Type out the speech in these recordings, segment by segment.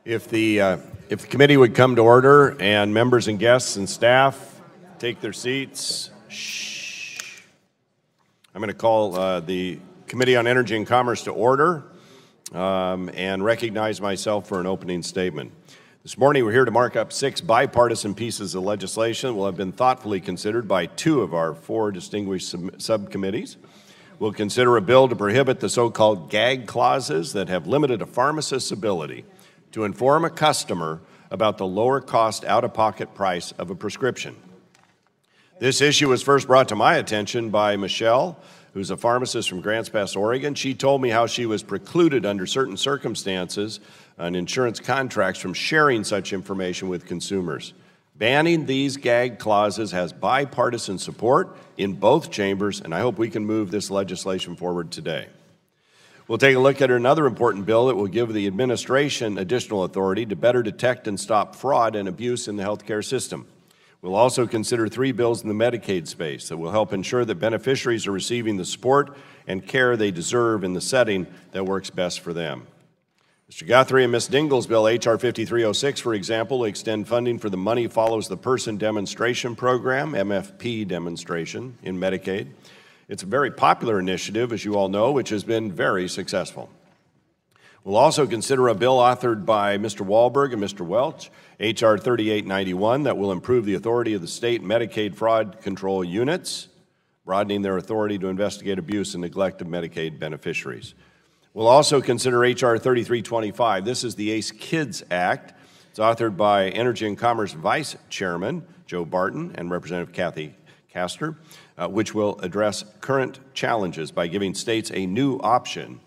If the committee would come to order and members and guests and staff take their seats. Shh. I'm going to call the Committee on Energy and Commerce to order and recognize myself for an opening statement. This morning we're here to mark up 6 bipartisan pieces of legislation that will have been thoughtfully considered by 2 of our 4 distinguished subcommittees. We'll consider a bill to prohibit the so-called gag clauses that have limited a pharmacist's ability to inform a customer about the lower cost out-of-pocket price of a prescription. This issue was first brought to my attention by Michelle, who's a pharmacist from Grants Pass, Oregon. She told me how she was precluded under certain circumstances on insurance contracts from sharing such information with consumers. Banning these gag clauses has bipartisan support in both chambers, and I hope we can move this legislation forward today. We'll take a look at another important bill that will give the administration additional authority to better detect and stop fraud and abuse in the healthcare system. We'll also consider 3 bills in the Medicaid space that will help ensure that beneficiaries are receiving the support and care they deserve in the setting that works best for them. Mr. Guthrie and Ms. Dingell's bill, H.R. 5306, for example, will extend funding for the Money Follows the Person demonstration program, MFP demonstration, in Medicaid. It's a very popular initiative, as you all know, which has been very successful. We'll also consider a bill authored by Mr. Wahlberg and Mr. Welch, H.R. 3891, that will improve the authority of the state Medicaid fraud control units, broadening their authority to investigate abuse and neglect of Medicaid beneficiaries. We'll also consider H.R. 3325. This is the ACE Kids Act. It's authored by Energy and Commerce Vice Chairman Joe Barton and Representative Kathy Castor, which will address current challenges by giving states a new option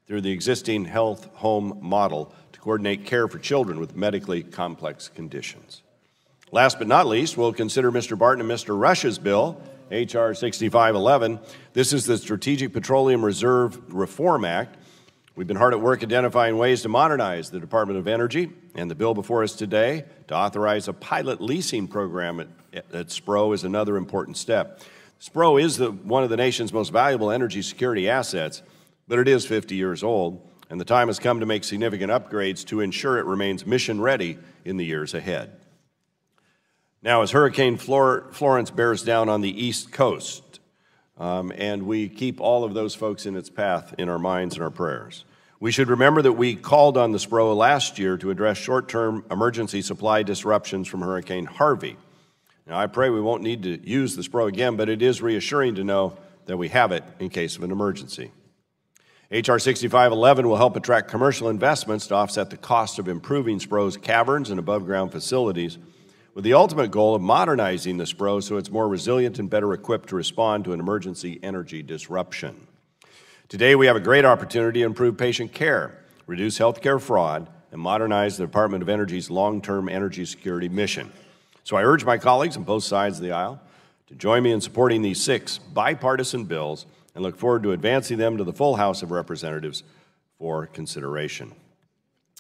through the existing health home model to coordinate care for children with medically complex conditions. Last but not least, we'll consider Mr. Barton and Mr. Rush's bill, H.R. 6511. This is the Strategic Petroleum Reserve Reform Act. We've been hard at work identifying ways to modernize the Department of Energy, and the bill before us today to authorize a pilot leasing program at SPRO is another important step. SPRO is one of the nation's most valuable energy security assets, but it is 50 years old, and the time has come to make significant upgrades to ensure it remains mission-ready in the years ahead. Now, as Hurricane Florence bears down on the East Coast, and we keep all of those folks in its path in our minds and our prayers, we should remember that we called on the SPRO last year to address short-term emergency supply disruptions from Hurricane Harvey. Now, I pray we won't need to use the SPRO again, but it is reassuring to know that we have it in case of an emergency. H.R. 6511 will help attract commercial investments to offset the cost of improving SPRO's caverns and above-ground facilities, with the ultimate goal of modernizing the SPRO so it's more resilient and better equipped to respond to an emergency energy disruption. Today, we have a great opportunity to improve patient care, reduce healthcare fraud, and modernize the Department of Energy's long-term energy security mission. So I urge my colleagues on both sides of the aisle to join me in supporting these 6 bipartisan bills and look forward to advancing them to the full House of Representatives for consideration.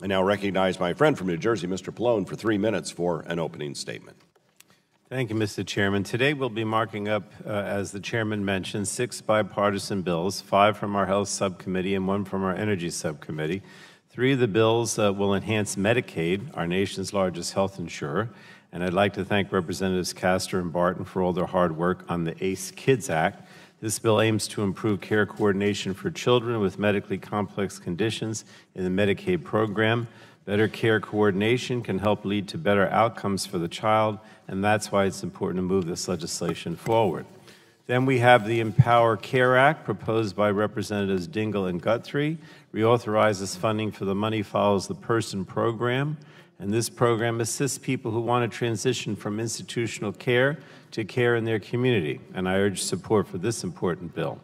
I now recognize my friend from New Jersey, Mr. Pallone, for 3 minutes for an opening statement. Thank you, Mr. Chairman. Today we'll be marking up, as the Chairman mentioned, 6 bipartisan bills, 5 from our Health Subcommittee and 1 from our Energy Subcommittee. 3 of the bills will enhance Medicaid, our nation's largest health insurer, and I'd like to thank Representatives Castor and Barton for all their hard work on the ACE Kids Act. This bill aims to improve care coordination for children with medically complex conditions in the Medicaid program. Better care coordination can help lead to better outcomes for the child, and that's why it's important to move this legislation forward. Then we have the Empower Care Act, proposed by Representatives Dingell and Guthrie, reauthorizes funding for the Money Follows the Person program, and this program assists people who want to transition from institutional care to care in their community, and I urge support for this important bill.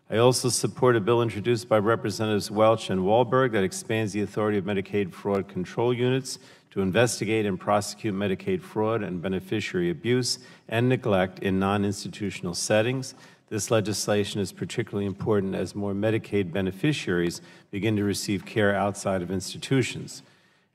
I also support a bill introduced by Representatives Welch and Wahlberg that expands the authority of Medicaid fraud control units to investigate and prosecute Medicaid fraud and beneficiary abuse and neglect in non-institutional settings. This legislation is particularly important as more Medicaid beneficiaries begin to receive care outside of institutions.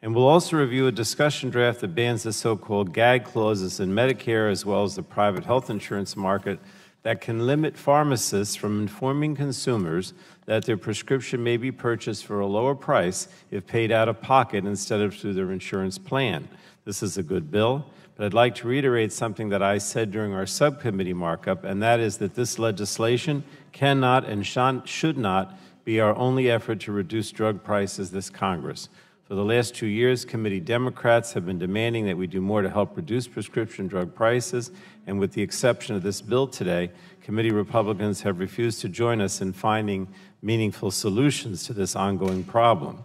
And we'll also review a discussion draft that bans the so-called gag clauses in Medicare as well as the private health insurance market that can limit pharmacists from informing consumers that their prescription may be purchased for a lower price if paid out of pocket instead of through their insurance plan. This is a good bill, but I'd like to reiterate something that I said during our subcommittee markup, and that is that this legislation cannot and should not be our only effort to reduce drug prices this Congress. For the last 2 years, committee Democrats have been demanding that we do more to help reduce prescription drug prices, and with the exception of this bill today, committee Republicans have refused to join us in finding meaningful solutions to this ongoing problem.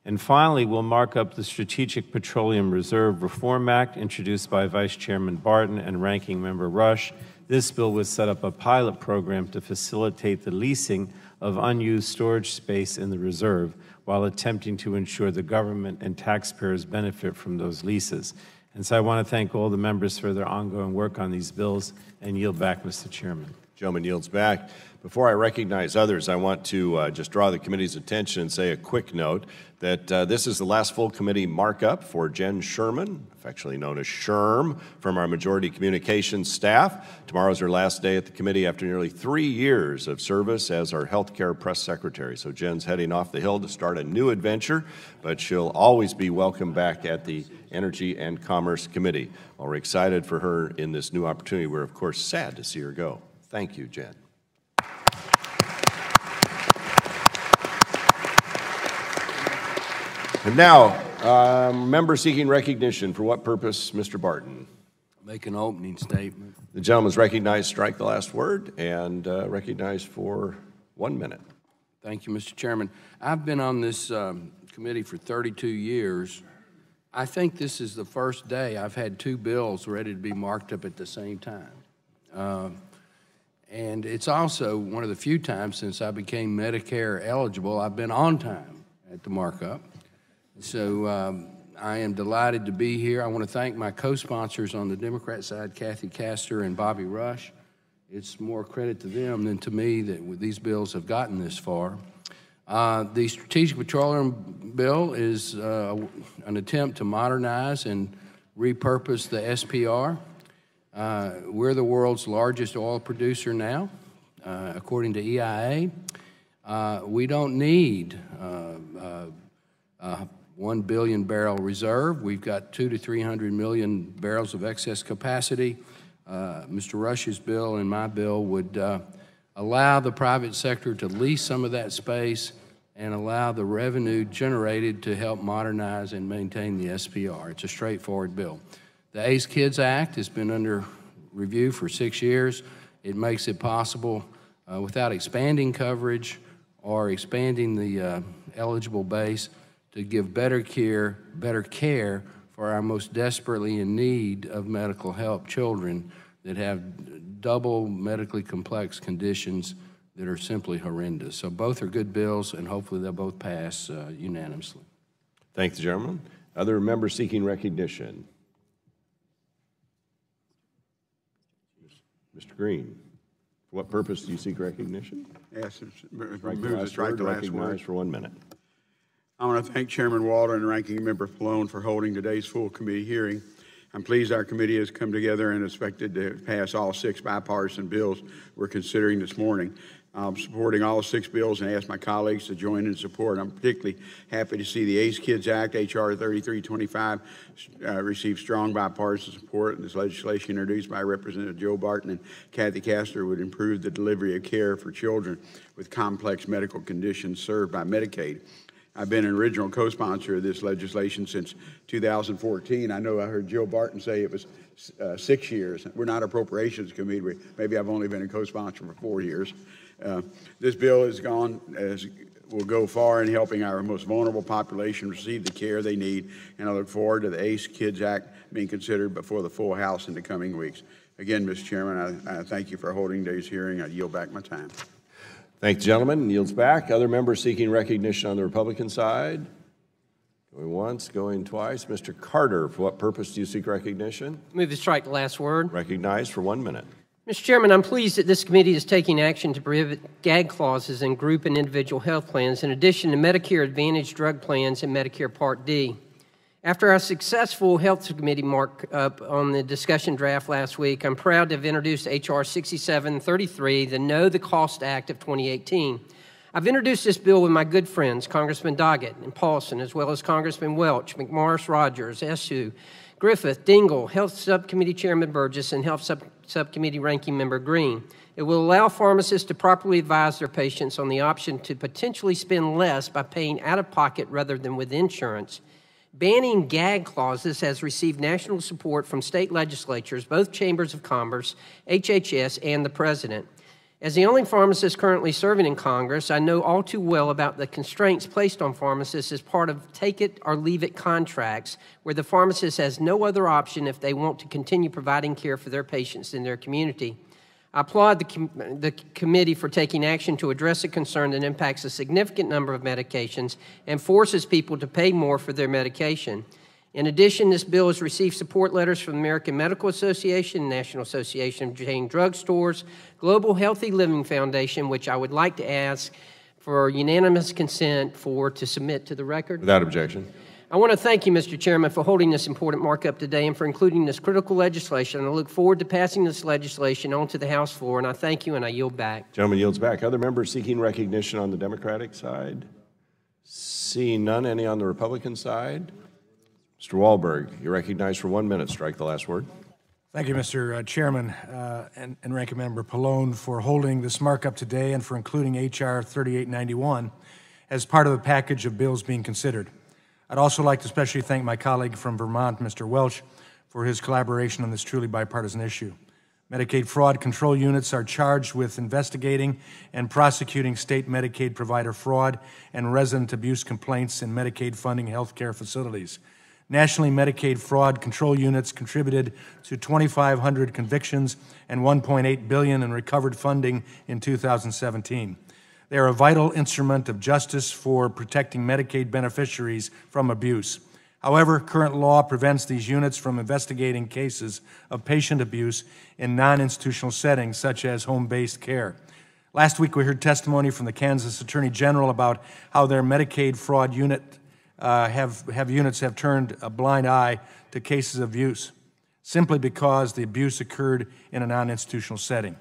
And finally, we'll mark up the Strategic Petroleum Reserve Reform Act introduced by Vice Chairman Barton and Ranking Member Rush. This bill would set up a pilot program to facilitate the leasing of unused storage space in the reserve while attempting to ensure the government and taxpayers benefit from those leases. And so I want to thank all the members for their ongoing work on these bills and yield back, Mr. Chairman. Gentleman yields back. Before I recognize others, I want to just draw the committee's attention and say a quick note that this is the last full committee markup for Jen Sherman, affectionately known as Sherm, from our Majority Communications staff. Tomorrow's her last day at the committee after nearly 3 years of service as our healthcare press secretary. So Jen's heading off the hill to start a new adventure, but she'll always be welcome back at the Energy and Commerce Committee. Well, we're excited for her in this new opportunity. We're, of course, sad to see her go. Thank you, Jen. And now, member seeking recognition. For what purpose, Mr. Barton? Make an opening statement. The gentleman's recognized, strike the last word, and recognized for 1 minute. Thank you, Mr. Chairman. I've been on this committee for 32 years. I think this is the first day I've had 2 bills ready to be marked up at the same time. And it's also one of the few times since I became Medicare eligible I've been on time at the markup. So I am delighted to be here. I want to thank my co-sponsors on the Democrat side, Kathy Castor and Bobby Rush. It's more credit to them than to me that these bills have gotten this far. The Strategic Petroleum Bill is an attempt to modernize and repurpose the SPR. We're the world's largest oil producer now, according to EIA. We don't need 1 billion barrel reserve. We've got 200 to 300 million barrels of excess capacity. Mr. Rush's bill and my bill would allow the private sector to lease some of that space and allow the revenue generated to help modernize and maintain the SPR. It's a straightforward bill. The ACE Kids Act has been under review for 6 years. It makes it possible, without expanding coverage or expanding the eligible base, to give better care for our most desperately in need of medical help children that have double medically complex conditions that are simply horrendous. So both are good bills, and hopefully they'll both pass unanimously. Thank the gentleman. Other members seeking recognition? Mr. Green, for what purpose do you seek recognition? Yes, Strike the last word for 1 minute. I want to thank Chairman Walter and Ranking Member Pallone for holding today's full committee hearing. I'm pleased our committee has come together and expected to pass all 6 bipartisan bills we're considering this morning. I'm supporting all 6 bills and ask my colleagues to join in support. I'm particularly happy to see the ACE Kids Act, H.R. 3325, receive strong bipartisan support. This legislation introduced by Representative Joe Barton and Kathy Castor would improve the delivery of care for children with complex medical conditions served by Medicaid. I've been an original co-sponsor of this legislation since 2014. I know I heard Joe Barton say it was 6 years. We're not Appropriations Committee. Maybe I've only been a co-sponsor for 4 years. This bill will go far in helping our most vulnerable population receive the care they need, and I look forward to the ACE Kids Act being considered before the full House in the coming weeks. Again, Mr. Chairman, I thank you for holding today's hearing. I yield back my time. Thank the gentleman. Yields back. Other members seeking recognition on the Republican side? Going once, going twice. Mr. Carter, for what purpose do you seek recognition? Move to strike the last word. Recognized for 1 minute. Mr. Chairman, I'm pleased that this committee is taking action to prohibit gag clauses in group and individual health plans, in addition to Medicare Advantage drug plans and Medicare Part D. After our successful Health Committee markup on the discussion draft last week, I'm proud to have introduced H.R. 6733, the Know the Cost Act of 2018. I've introduced this bill with my good friends, Congressman Doggett and Paulson, as well as Congressman Welch, McMorris Rogers, Esu, Griffith, Dingell, Health Subcommittee Chairman Burgess, and Health Subcommittee Ranking Member Green. It will allow pharmacists to properly advise their patients on the option to potentially spend less by paying out of pocket rather than with insurance. Banning gag clauses has received national support from state legislatures, both chambers of commerce, HHS, and the president. As the only pharmacist currently serving in Congress, I know all too well about the constraints placed on pharmacists as part of take-it-or-leave-it contracts, where the pharmacist has no other option if they want to continue providing care for their patients in their community. I applaud the committee for taking action to address a concern that impacts a significant number of medications and forces people to pay more for their medication. In addition, this bill has received support letters from the American Medical Association, National Association of Chain Drug Stores, Global Healthy Living Foundation, which I would like to ask for unanimous consent to submit to the record. Without objection. I want to thank you, Mr. Chairman, for holding this important markup today and for including this critical legislation. I look forward to passing this legislation onto the House floor, and I thank you, and I yield back. Gentleman yields back. Other members seeking recognition on the Democratic side? Seeing none. Any on the Republican side? Mr. Wahlberg, you're recognized for 1 minute. Strike the last word. Thank you, Mr. Chairman and Ranking Member Pallone, for holding this markup today and for including H.R. 3891 as part of the package of bills being considered. I'd also like to especially thank my colleague from Vermont, Mr. Welch, for his collaboration on this truly bipartisan issue. Medicaid fraud control units are charged with investigating and prosecuting state Medicaid provider fraud and resident abuse complaints in Medicaid funding healthcare facilities. Nationally, Medicaid fraud control units contributed to 2,500 convictions and $1.8 billion in recovered funding in 2017. They are a vital instrument of justice for protecting Medicaid beneficiaries from abuse. However, current law prevents these units from investigating cases of patient abuse in non-institutional settings, such as home-based care. Last week, we heard testimony from the Kansas Attorney General about how their Medicaid fraud unit units have turned a blind eye to cases of abuse, simply because the abuse occurred in a non-institutional setting.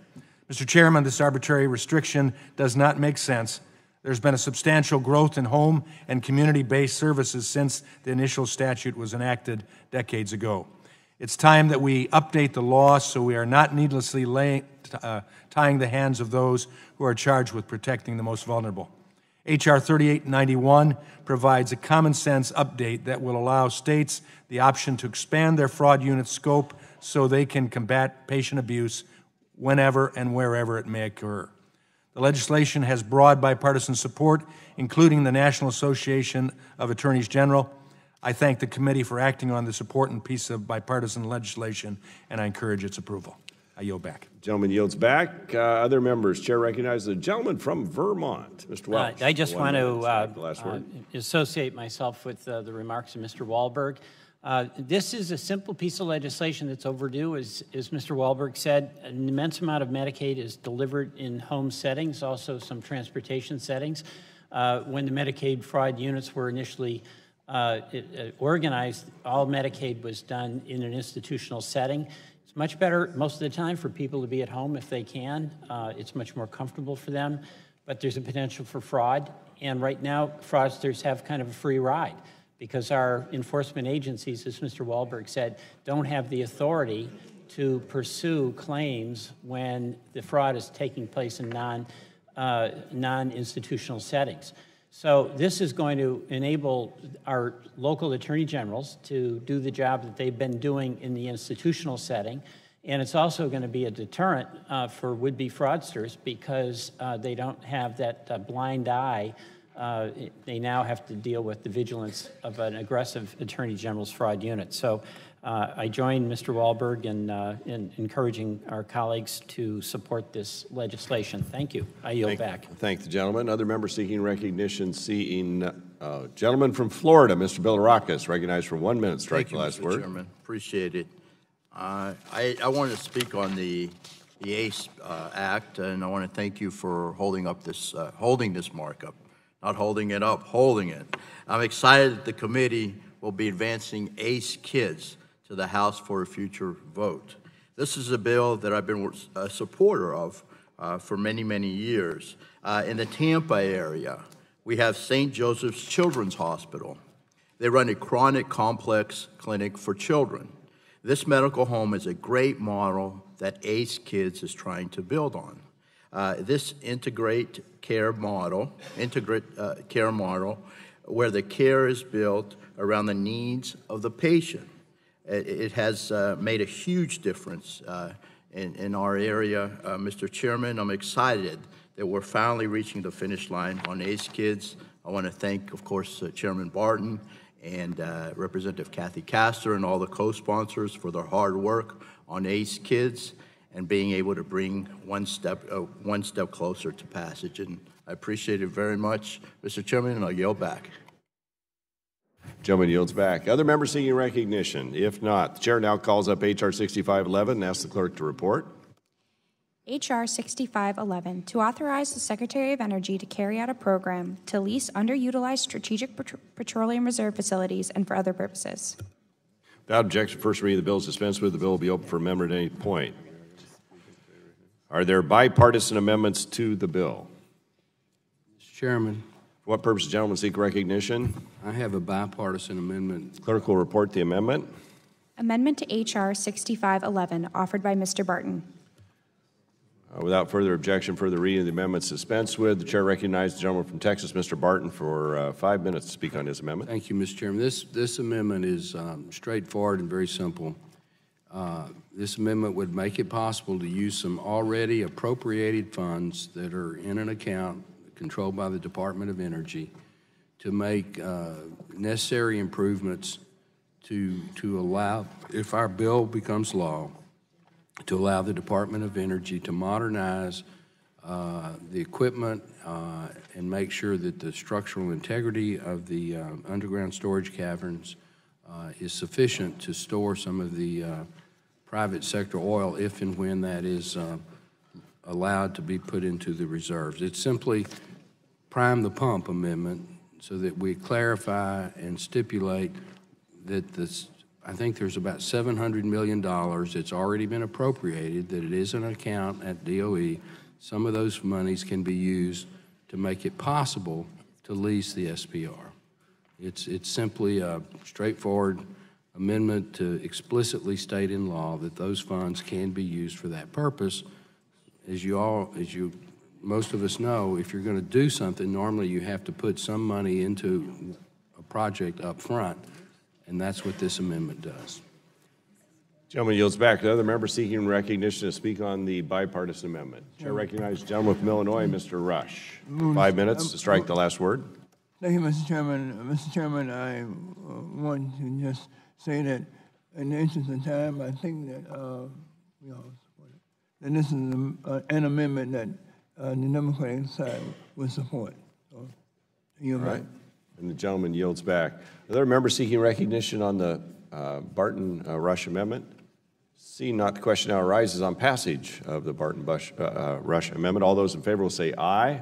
Mr. Chairman, this arbitrary restriction does not make sense. There's been a substantial growth in home and community-based services since the initial statute was enacted decades ago. It's time that we update the law so we are not needlessly tying the hands of those who are charged with protecting the most vulnerable. H.R. 3891 provides a common-sense update that will allow states the option to expand their fraud unit scope so they can combat patient abuse whenever and wherever it may occur. The legislation has broad bipartisan support, including the National Association of Attorneys General. I thank the committee for acting on this important piece of bipartisan legislation, and I encourage its approval. I yield back. Gentleman yields back. Other members, Chair recognizes the gentleman from Vermont, Mr. Welch. I just want to associate myself with the remarks of Mr. Wahlberg. This is a simple piece of legislation that's overdue. As Mr. Wahlberg said, an immense amount of Medicaid is delivered in home settings, also some transportation settings. When the Medicaid fraud units were initially organized, all Medicaid was done in an institutional setting. It's much better most of the time for people to be at home if they can. It's much more comfortable for them, but there's a potential for fraud. And right now, fraudsters have kind of a free ride because our enforcement agencies, as Mr. Wahlberg said, don't have the authority to pursue claims when the fraud is taking place in non-institutional settings. So this is going to enable our local attorney generals to do the job that they've been doing in the institutional setting, and it's also going to be a deterrent for would-be fraudsters because they don't have that blind eye. They now have to deal with the vigilance of an aggressive attorney general's fraud unit. So I join Mr. Wahlberg in encouraging our colleagues to support this legislation. Thank you. I yield back. Thank the gentleman. Other members seeking recognition, gentleman from Florida, Mr. Bilirakis, recognized for 1 minute. Strike the last word. Chairman. Appreciate it. I wanted to speak on the ACE Act, and I want to thank you for holding this markup. Not holding it up, holding it. I'm excited that the committee will be advancing ACE Kids to the House for a future vote. This is a bill that I've been a supporter of for many, many years. In the Tampa area, we have St. Joseph's Children's Hospital. They run a chronic complex clinic for children. This medical home is a great model that ACE Kids is trying to build on. This integrate care model, where the care is built around the needs of the patient. It has made a huge difference in our area. Mr. Chairman, I'm excited that we're finally reaching the finish line on ACE Kids. I want to thank, of course, Chairman Barton and Representative Kathy Castor and all the co-sponsors for their hard work on ACE Kids and being able to bring one step closer to passage. And I appreciate it very much, Mr. Chairman, and I'll yield back. Gentleman yields back. Other members seeking recognition? If not, the chair now calls up H.R. 6511 and asks the clerk to report. H.R. 6511, to authorize the Secretary of Energy to carry out a program to lease underutilized strategic petroleum reserve facilities and for other purposes. Without objection, first reading of the bill is dispensed with. The bill will be open for amendment at any point. Are there bipartisan amendments to the bill? Mr. Chairman. For what purpose, gentlemen, seek recognition? I have a bipartisan amendment. Clerk will report the amendment. Amendment to H.R. 6511, offered by Mr. Barton. Without further objection, further reading of the amendment dispensed with. The chair recognizes the gentleman from Texas, Mr. Barton, for 5 minutes to speak on his amendment. Thank you, Mr. Chairman. This amendment is straightforward and very simple. This amendment would make it possible to use some already appropriated funds that are in an account controlled by the Department of Energy to make necessary improvements to allow, if our bill becomes law, to allow the Department of Energy to modernize the equipment and make sure that the structural integrity of the underground storage caverns is sufficient to store some of the private sector oil if and when that is allowed to be put into the reserves. It's simply prime the pump amendment so that we clarify and stipulate that this, I think there's about $700 million. It's already been appropriated, that it is an account at DOE. Some of those monies can be used to make it possible to lease the SPR. It's simply a straightforward amendment to explicitly state in law that those funds can be used for that purpose. As most of us know, if you're going to do something, normally you have to put some money into a project up front, and that's what this amendment does. Gentleman yields back. The other member seeking recognition to speak on the bipartisan amendment. Chair recognizes the gentleman from Illinois, Mr. Rush. 5 minutes to strike the last word. Thank you, Mr. Chairman. Mr. Chairman, I want to just say that in the interest of time, I think that that this is an amendment that the Democratic side would support. So, all right. And the gentleman yields back. Are there members seeking recognition on the Barton-Rush amendment? Seeing not, the question now arises on passage of the Barton-Rush amendment. All those in favor will say aye.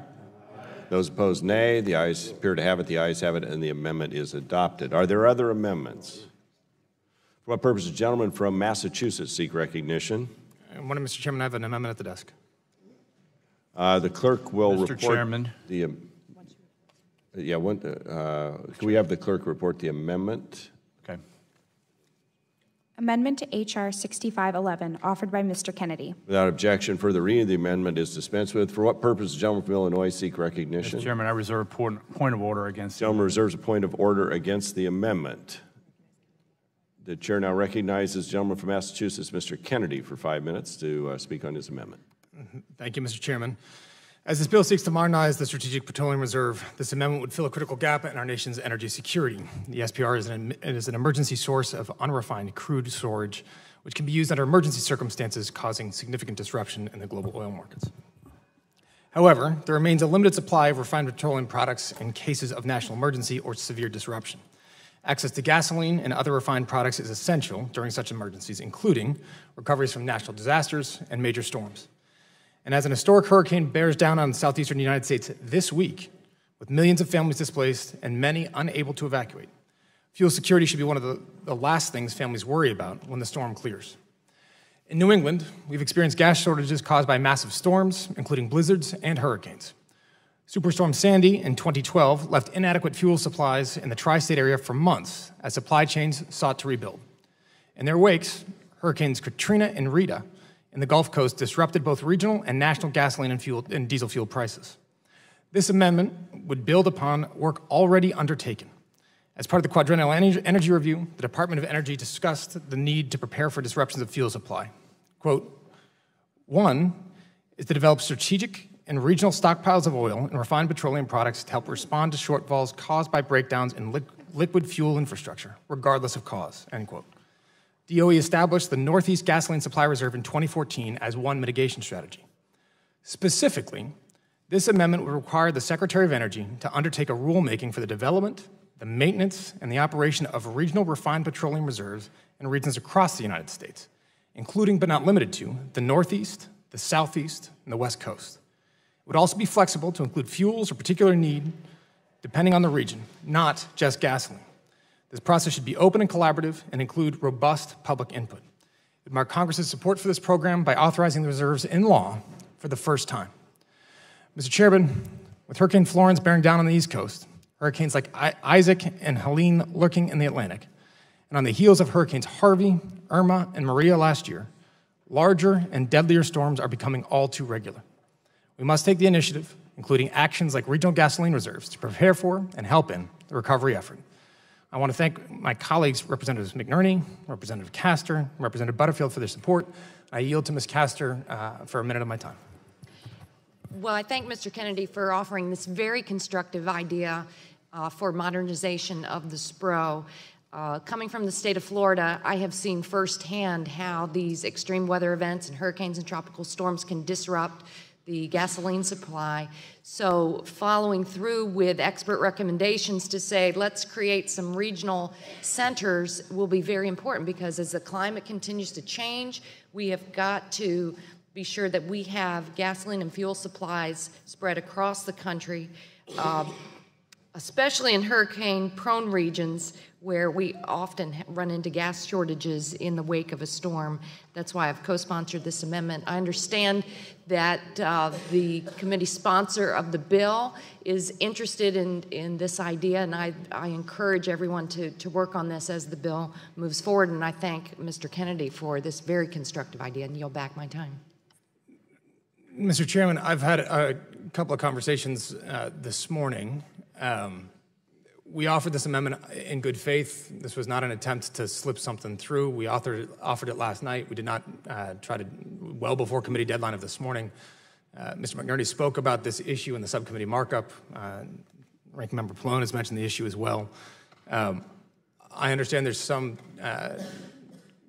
Those opposed, nay. The ayes appear to have it. The ayes have it, and the amendment is adopted. Are there other amendments? For what purpose does the gentleman from Massachusetts seek recognition? Mr. Chairman, I have an amendment at the desk. The clerk will Mr. report Chairman. the. Can we have the clerk report the amendment? Okay. Amendment to H.R. 6511, offered by Mr. Kennedy. Without objection, further reading of the amendment is dispensed with. For what purpose does the gentleman from Illinois seek recognition? Mr. Chairman, I reserve a point of order against the gentleman reserves a point of order against the amendment. The chair now recognizes the gentleman from Massachusetts, Mr. Kennedy, for 5 minutes to speak on his amendment. Thank you, Mr. Chairman. As this bill seeks to modernize the Strategic Petroleum Reserve, this amendment would fill a critical gap in our nation's energy security. The SPR is an emergency source of unrefined crude storage, which can be used under emergency circumstances causing significant disruption in the global oil markets. However, there remains a limited supply of refined petroleum products in cases of national emergency or severe disruption. Access to gasoline and other refined products is essential during such emergencies, including recoveries from natural disasters and major storms. And as an historic hurricane bears down on the southeastern United States this week, with millions of families displaced and many unable to evacuate, Fuel security should be one of the last things families worry about when the storm clears. In New England, we've experienced gas shortages caused by massive storms, including blizzards and hurricanes. Superstorm Sandy in 2012 left inadequate fuel supplies in the tri-state area for months as supply chains sought to rebuild. In their wakes, Hurricanes Katrina and Rita in the Gulf Coast disrupted both regional and national gasoline and diesel fuel prices. This amendment would build upon work already undertaken. As part of the Quadrennial Energy Review, the Department of Energy discussed the need to prepare for disruptions of fuel supply. Quote, one is to develop strategic and regional stockpiles of oil and refined petroleum products to help respond to shortfalls caused by breakdowns in liquid fuel infrastructure, regardless of cause, end quote. DOE established the Northeast Gasoline Supply Reserve in 2014 as one mitigation strategy. Specifically, this amendment would require the Secretary of Energy to undertake a rulemaking for the development, the maintenance, and the operation of regional refined petroleum reserves in regions across the United States, including but not limited to the Northeast, the Southeast, and the West Coast. It would also be flexible to include fuels or particular need, depending on the region, not just gasoline. This process should be open and collaborative and include robust public input. It would mark Congress's support for this program by authorizing the reserves in law for the first time. Mr. Chairman, with Hurricane Florence bearing down on the East Coast, hurricanes like Isaac and Helene lurking in the Atlantic, and on the heels of Hurricanes Harvey, Irma, and Maria last year, larger and deadlier storms are becoming all too regular. We must take the initiative, including actions like regional gasoline reserves, to prepare for and help in the recovery effort. I want to thank my colleagues, Representatives McNerney, Representative Castor, and Representative Butterfield for their support. I yield to Ms. Castor for a minute of my time. Well, I thank Mr. Kennedy for offering this very constructive idea for modernization of the SPRO. Coming from the state of Florida, I have seen firsthand how these extreme weather events and hurricanes and tropical storms can disrupt the gasoline supply. So following through with expert recommendations to say, let's create some regional centers will be very important, because as the climate continues to change, we have got to be sure that we have gasoline and fuel supplies spread across the country, especially in hurricane-prone regions where we often run into gas shortages in the wake of a storm. That's why I've co-sponsored this amendment. I understand that the committee sponsor of the bill is interested in this idea, and I encourage everyone to work on this as the bill moves forward, and I thank Mr. Kennedy for this very constructive idea, and yield back my time. Mr. Chairman, I've had a couple of conversations this morning. We offered this amendment in good faith. This was not an attempt to slip something through. We offered it last night. We did not try to, well before committee deadline of this morning. Mr. McNerney spoke about this issue in the subcommittee markup. Ranking Member Pallone has mentioned the issue as well. I understand there's some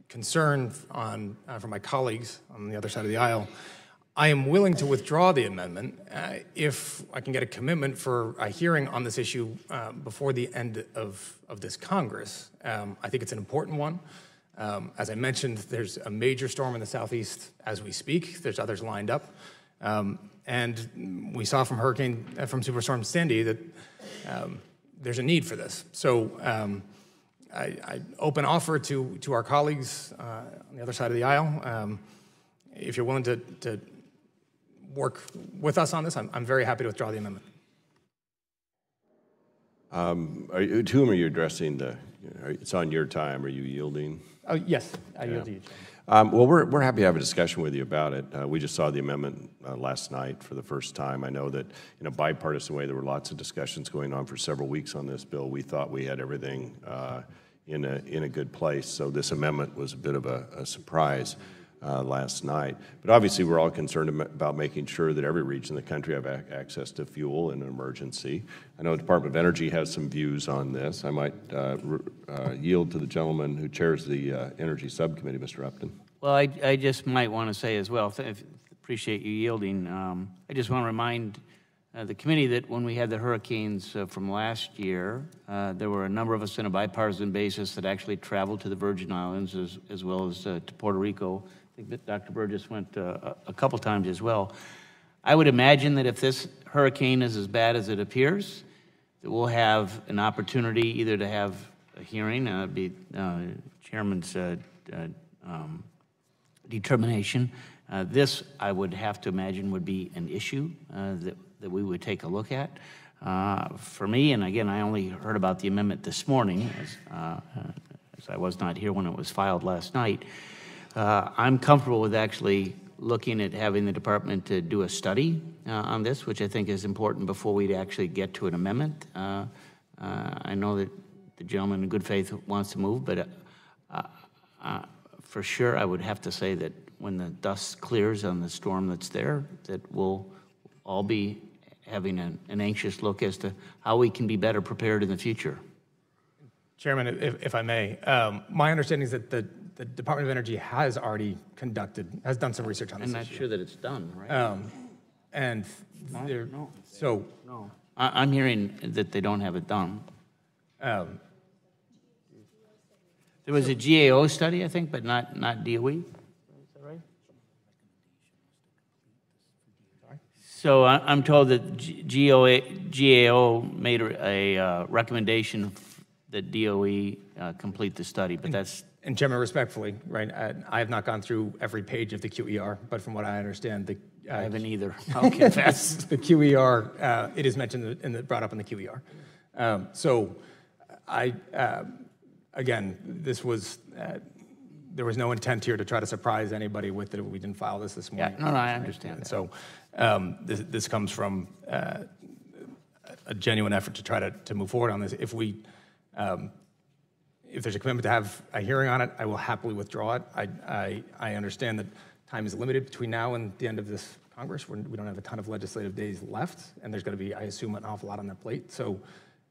concern from my colleagues on the other side of the aisle. I am willing to withdraw the amendment if I can get a commitment for a hearing on this issue before the end of this Congress. I think it's an important one. As I mentioned, there's a major storm in the Southeast as we speak. There's others lined up. And we saw from Superstorm Sandy that there's a need for this. So I open offer to our colleagues on the other side of the aisle. If you're willing to work with us on this, I'm very happy to withdraw the amendment. To whom are you addressing it's on your time. Are you yielding? Oh, yes, I yield to you, well, we're happy to have a discussion with you about it. We just saw the amendment last night for the first time. I know that in a bipartisan way, there were lots of discussions going on for several weeks on this bill. We thought we had everything in a good place, so this amendment was a bit of a surprise last night. But obviously, we're all concerned about making sure that every region in the country have access to fuel in an emergency. I know the Department of Energy has some views on this. I might yield to the gentleman who chairs the Energy Subcommittee, Mr. Upton. Well, I just might want to say as well, appreciate you yielding. I just want to remind the committee that when we had the hurricanes from last year, there were a number of us on a bipartisan basis that actually traveled to the Virgin Islands as well as to Puerto Rico. I think that Dr. Burgess went a couple times as well. I would imagine that if this hurricane is as bad as it appears, that we'll have an opportunity either to have hearing. Be Chairman's determination. This, I would have to imagine, would be an issue that we would take a look at. For me, and again, I only heard about the amendment this morning, as I was not here when it was filed last night. I'm comfortable with actually looking at having the department to do a study on this, which I think is important before we actually get to an amendment. I know that the gentleman in good faith wants to move, but for sure I would have to say that when the dust clears on the storm that's there, that we'll all be having an anxious look as to how we can be better prepared in the future. Chairman, if I may, my understanding is that the Department of Energy has already has done some research on this I'm not issue. sure that it's done, right? And no. So No. I'm hearing that they don't have it done. There was a GAO study, I think, but not DOE. Is that right? So I'm told that GAO made a recommendation that DOE complete the study, but that's... And Chairman, respectfully, right, I have not gone through every page of the QER, but from what I understand, I haven't either. I'll confess. The QER, it is mentioned brought up in the QER. So again, this was, there was no intent here to try to surprise anybody with it. We didn't file this morning. Yeah, no, I understand that. So this comes from a genuine effort to try to move forward on this. If there's a commitment to have a hearing on it, I will happily withdraw it. I understand that time is limited between now and the end of this Congress. We don't have a ton of legislative days left, and there's going to be, I assume, an awful lot on their plate. So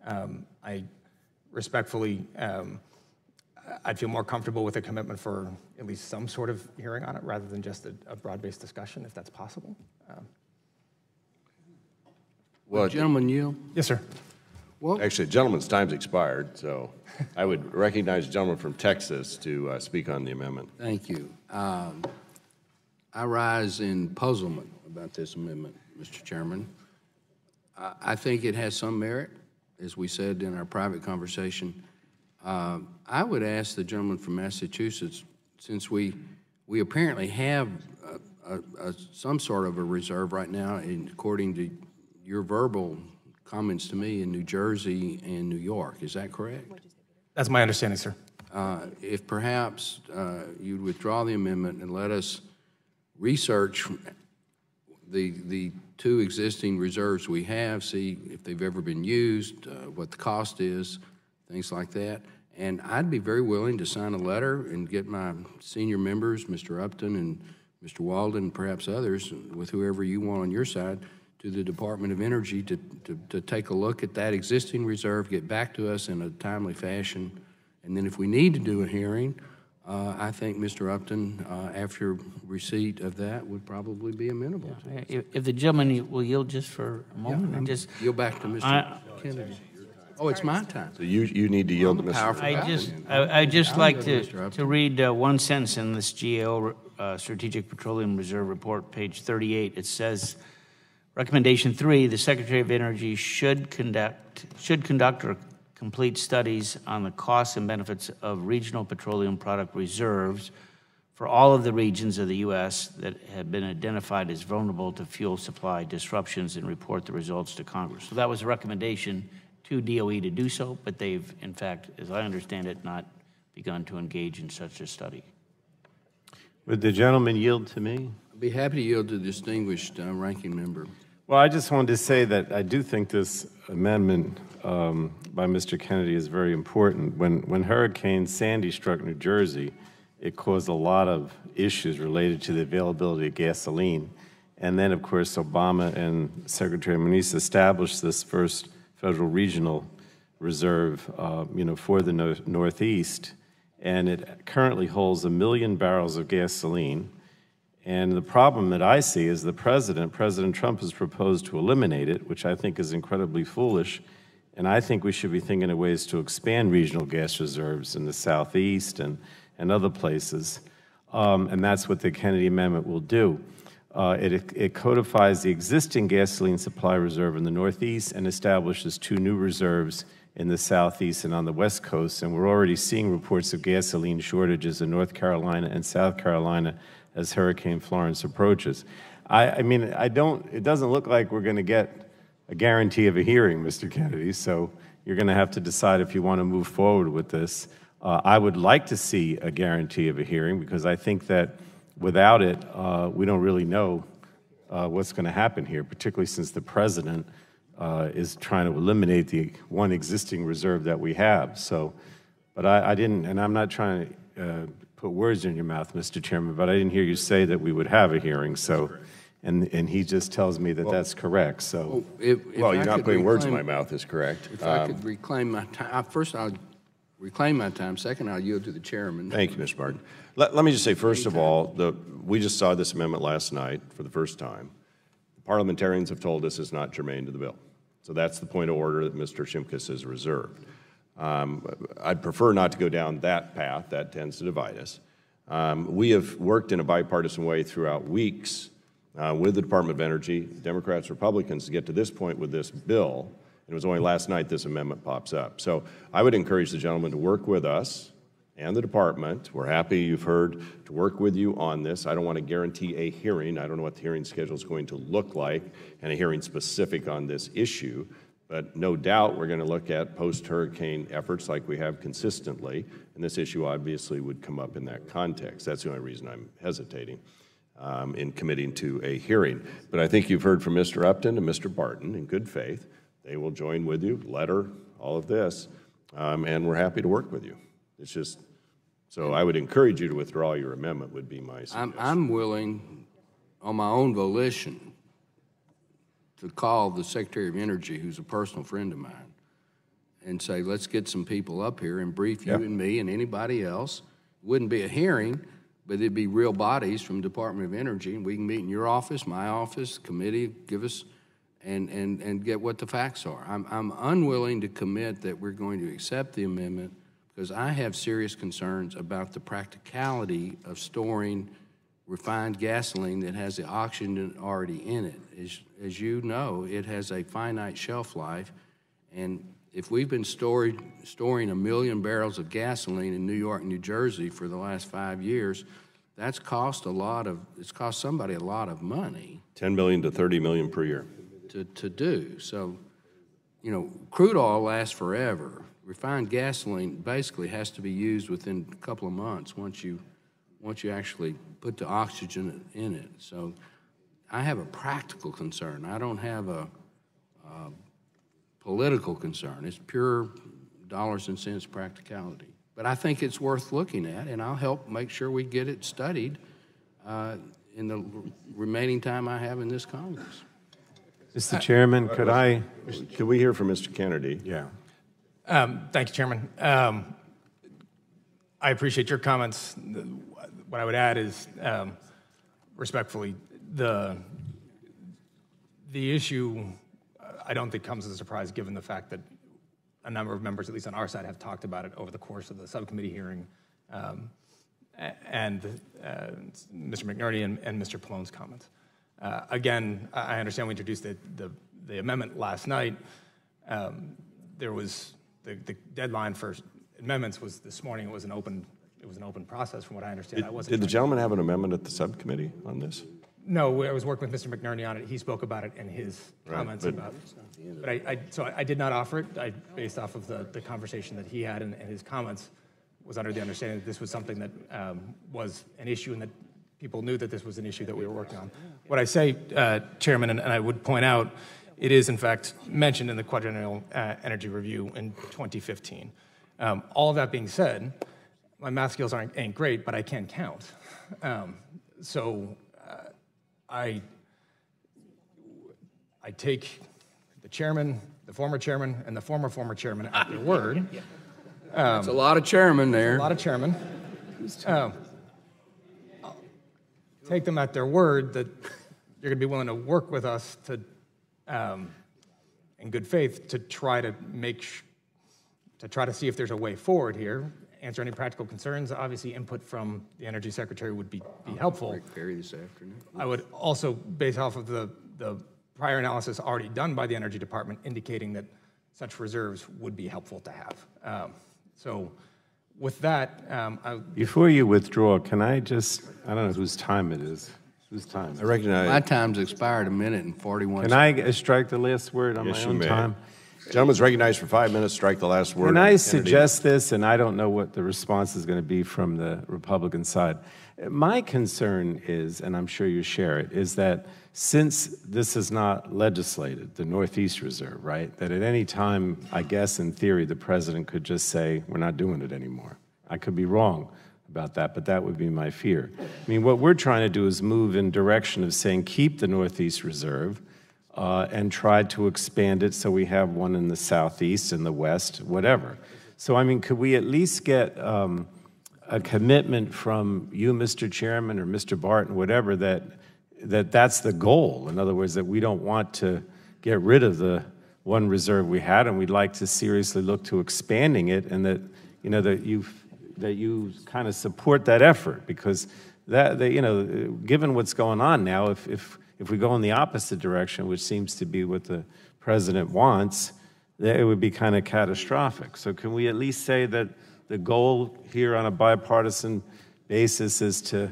I respectfully, I'd feel more comfortable with a commitment for at least some sort of hearing on it rather than just a broad-based discussion, if that's possible. Well, gentlemen, yield? Yes, sir. Well, actually, the gentleman's time's expired, so I would recognize the gentleman from Texas to speak on the amendment. Thank you. I rise in puzzlement about this amendment, Mr. Chairman. I think it has some merit, as we said in our private conversation. I would ask the gentleman from Massachusetts, since we apparently have some sort of a reserve right now, according to your verbal comments to me, in New Jersey and New York. Is that correct? That's my understanding, sir. If perhaps you'd withdraw the amendment and let us research the two existing reserves we have, see if they've ever been used, what the cost is, things like that. And I'd be very willing to sign a letter and get my senior members, Mr. Upton and Mr. Walden, and perhaps others, with whoever you want on your side, to the Department of Energy to take a look at that existing reserve, get back to us in a timely fashion. And then if we need to do a hearing, I think Mr. Upton, after receipt of that, would probably be amenable to it. If the gentleman will yield just for a moment. Yeah, just yield back to Mr. Kennedy. Oh, it's my time. So you need to yield to Mr. I just like to read one sentence in this GAO Strategic Petroleum Reserve Report, page 38. It says, Recommendation 3, the Secretary of Energy should conduct or complete studies on the costs and benefits of regional petroleum product reserves for all of the regions of the U.S. that have been identified as vulnerable to fuel supply disruptions and report the results to Congress. So that was a recommendation to DOE to do so, but they've, in fact, as I understand it, not begun to engage in such a study. Would the gentleman yield to me? I'd be happy to yield to the distinguished ranking member. Well, I just wanted to say that I do think this amendment by Mr. Kennedy is very important. When Hurricane Sandy struck New Jersey, it caused a lot of issues related to the availability of gasoline. And then, of course, Obama and Secretary Moniz established this first federal regional reserve, for the Northeast. And it currently holds 1 million barrels of gasoline. And the problem that I see is President Trump has proposed to eliminate it, which I think is incredibly foolish. And I think we should be thinking of ways to expand regional gas reserves in the Southeast and other places. And that's what the Kennedy Amendment will do. It codifies the existing gasoline supply reserve in the Northeast and establishes 2 new reserves in the Southeast and on the West Coast, and we're already seeing reports of gasoline shortages in North Carolina and South Carolina as Hurricane Florence approaches. It doesn't look like we're going to get a guarantee of a hearing, Mr. Kennedy, so you're going to have to decide if you want to move forward with this. I would like to see a guarantee of a hearing because I think that without it, we don't really know what's going to happen here, particularly since the president is trying to eliminate the one existing reserve that we have. So, but I didn't, and I'm not trying to put words in your mouth, Mr. Chairman, but I didn't hear you say that we would have a hearing. So, and he just tells me that that's correct. So, well, you're not putting words in my mouth is correct. If I could reclaim my time, first I'll reclaim my time. Second, I'll yield to the chairman. Thank you, Mr. Martin. Let me just say, first of all, we just saw this amendment last night for the first time. The parliamentarians have told us it's not germane to the bill. So that's the point of order that Mr. Shimkus has reserved. I'd prefer not to go down that path. That tends to divide us. We have worked in a bipartisan way throughout weeks with the Department of Energy, Democrats, Republicans, to get to this point with this bill. And it was only last night this amendment pops up. So I would encourage the gentleman to work with us and the department. We're happy, you've heard, to work with you on this. I don't want to guarantee a hearing. I don't know what the hearing schedule is going to look like and a hearing specific on this issue. But no doubt we're going to look at post-hurricane efforts like we have consistently. And this issue obviously would come up in that context. That's the only reason I'm hesitating in committing to a hearing. But I think you've heard from Mr. Upton and Mr. Barton in good faith. They will join with you, letter, all of this, and we're happy to work with you. It's just, so I would encourage you to withdraw your amendment would be my suggestion. I'm willing, on my own volition, to call the Secretary of Energy, who's a personal friend of mine, and say, let's get some people up here and brief you and me and anybody else. It wouldn't be a hearing, but it'd be real bodies from the Department of Energy, and we can meet in your office, my office, committee, give us, and get what the facts are. I'm unwilling to commit that we're going to accept the amendment because I have serious concerns about the practicality of storing refined gasoline that has the oxygen already in it. As you know, it has a finite shelf life, and if we've been storing 1 million barrels of gasoline in New York and New Jersey for the last 5 years, it's cost somebody a lot of money. $10 million to $30 million per year. To do. So, you know, crude oil lasts forever. Refined gasoline basically has to be used within a couple of months once you actually put the oxygen in it. So I have a practical concern. I don't have a political concern. It's pure dollars and cents practicality. But I think it's worth looking at, and I'll help make sure we get it studied in the remaining time I have in this Congress. Mr. Chairman, could we hear from Mr. Kennedy? Yeah. Thank you, Chairman. I appreciate your comments. What I would add is, respectfully, the issue I don't think comes as a surprise given the fact that a number of members, at least on our side, have talked about it over the course of the subcommittee hearing, and Mr. McNerney and Mr. Pallone's comments. Again, I understand we introduced the amendment last night. There was the deadline for amendments was this morning. It was an open process, from what I understand. Did the gentleman have an amendment at the subcommittee on this? No, I was working with Mr. McNerney on it. He spoke about it in his comments so I did not offer it. Based off of the conversation that he had and his comments, was under the understanding that this was something that was an issue and that people knew that this was an issue that we were working on. What I say, Chairman, and I would point out, it is in fact mentioned in the Quadrennial Energy Review in 2015. All of that being said, my math skills ain't great, but I can count. I take the chairman, the former chairman, and the former chairman at their word. That's a lot of chairman there. A lot of chairman. Take them at their word that you're going to be willing to work with us to, in good faith, to try to see if there's a way forward here. Answer any practical concerns. Obviously, input from the Energy Secretary would be helpful. This afternoon. I would also, based off of the prior analysis already done by the Energy Department, indicating that such reserves would be helpful to have. So with that, before you withdraw, can I just, I don't know whose time it is. Whose time? I recognize. My time's expired 1 minute and 41 Can I strike the last word on Yes, my own you may. time? Gentleman's recognized for 5 minutes. Strike the last word. Can I suggest this, and I don't know what the response is going to be from the Republican side. My concern is, and I'm sure you share it, is that since this is not legislated, the Northeast Reserve, right, that at any time, I guess in theory, the president could just say, we're not doing it anymore. I could be wrong about that, but that would be my fear. I mean, what we're trying to do is move in direction of saying keep the Northeast Reserve and try to expand it so we have one in the Southeast and the West, whatever. So, I mean, could we at least get a commitment from you, Mr. Chairman, or Mr. Barton, whatever, that's the goal? In other words, that we don't want to get rid of the one reserve we had, and we'd like to seriously look to expanding it, and that, you know, that you kind of support that effort, because you know, given what's going on now, if we go in the opposite direction, which seems to be what the president wants, it would be kind of catastrophic. So can we at least say that the goal here on a bipartisan basis is to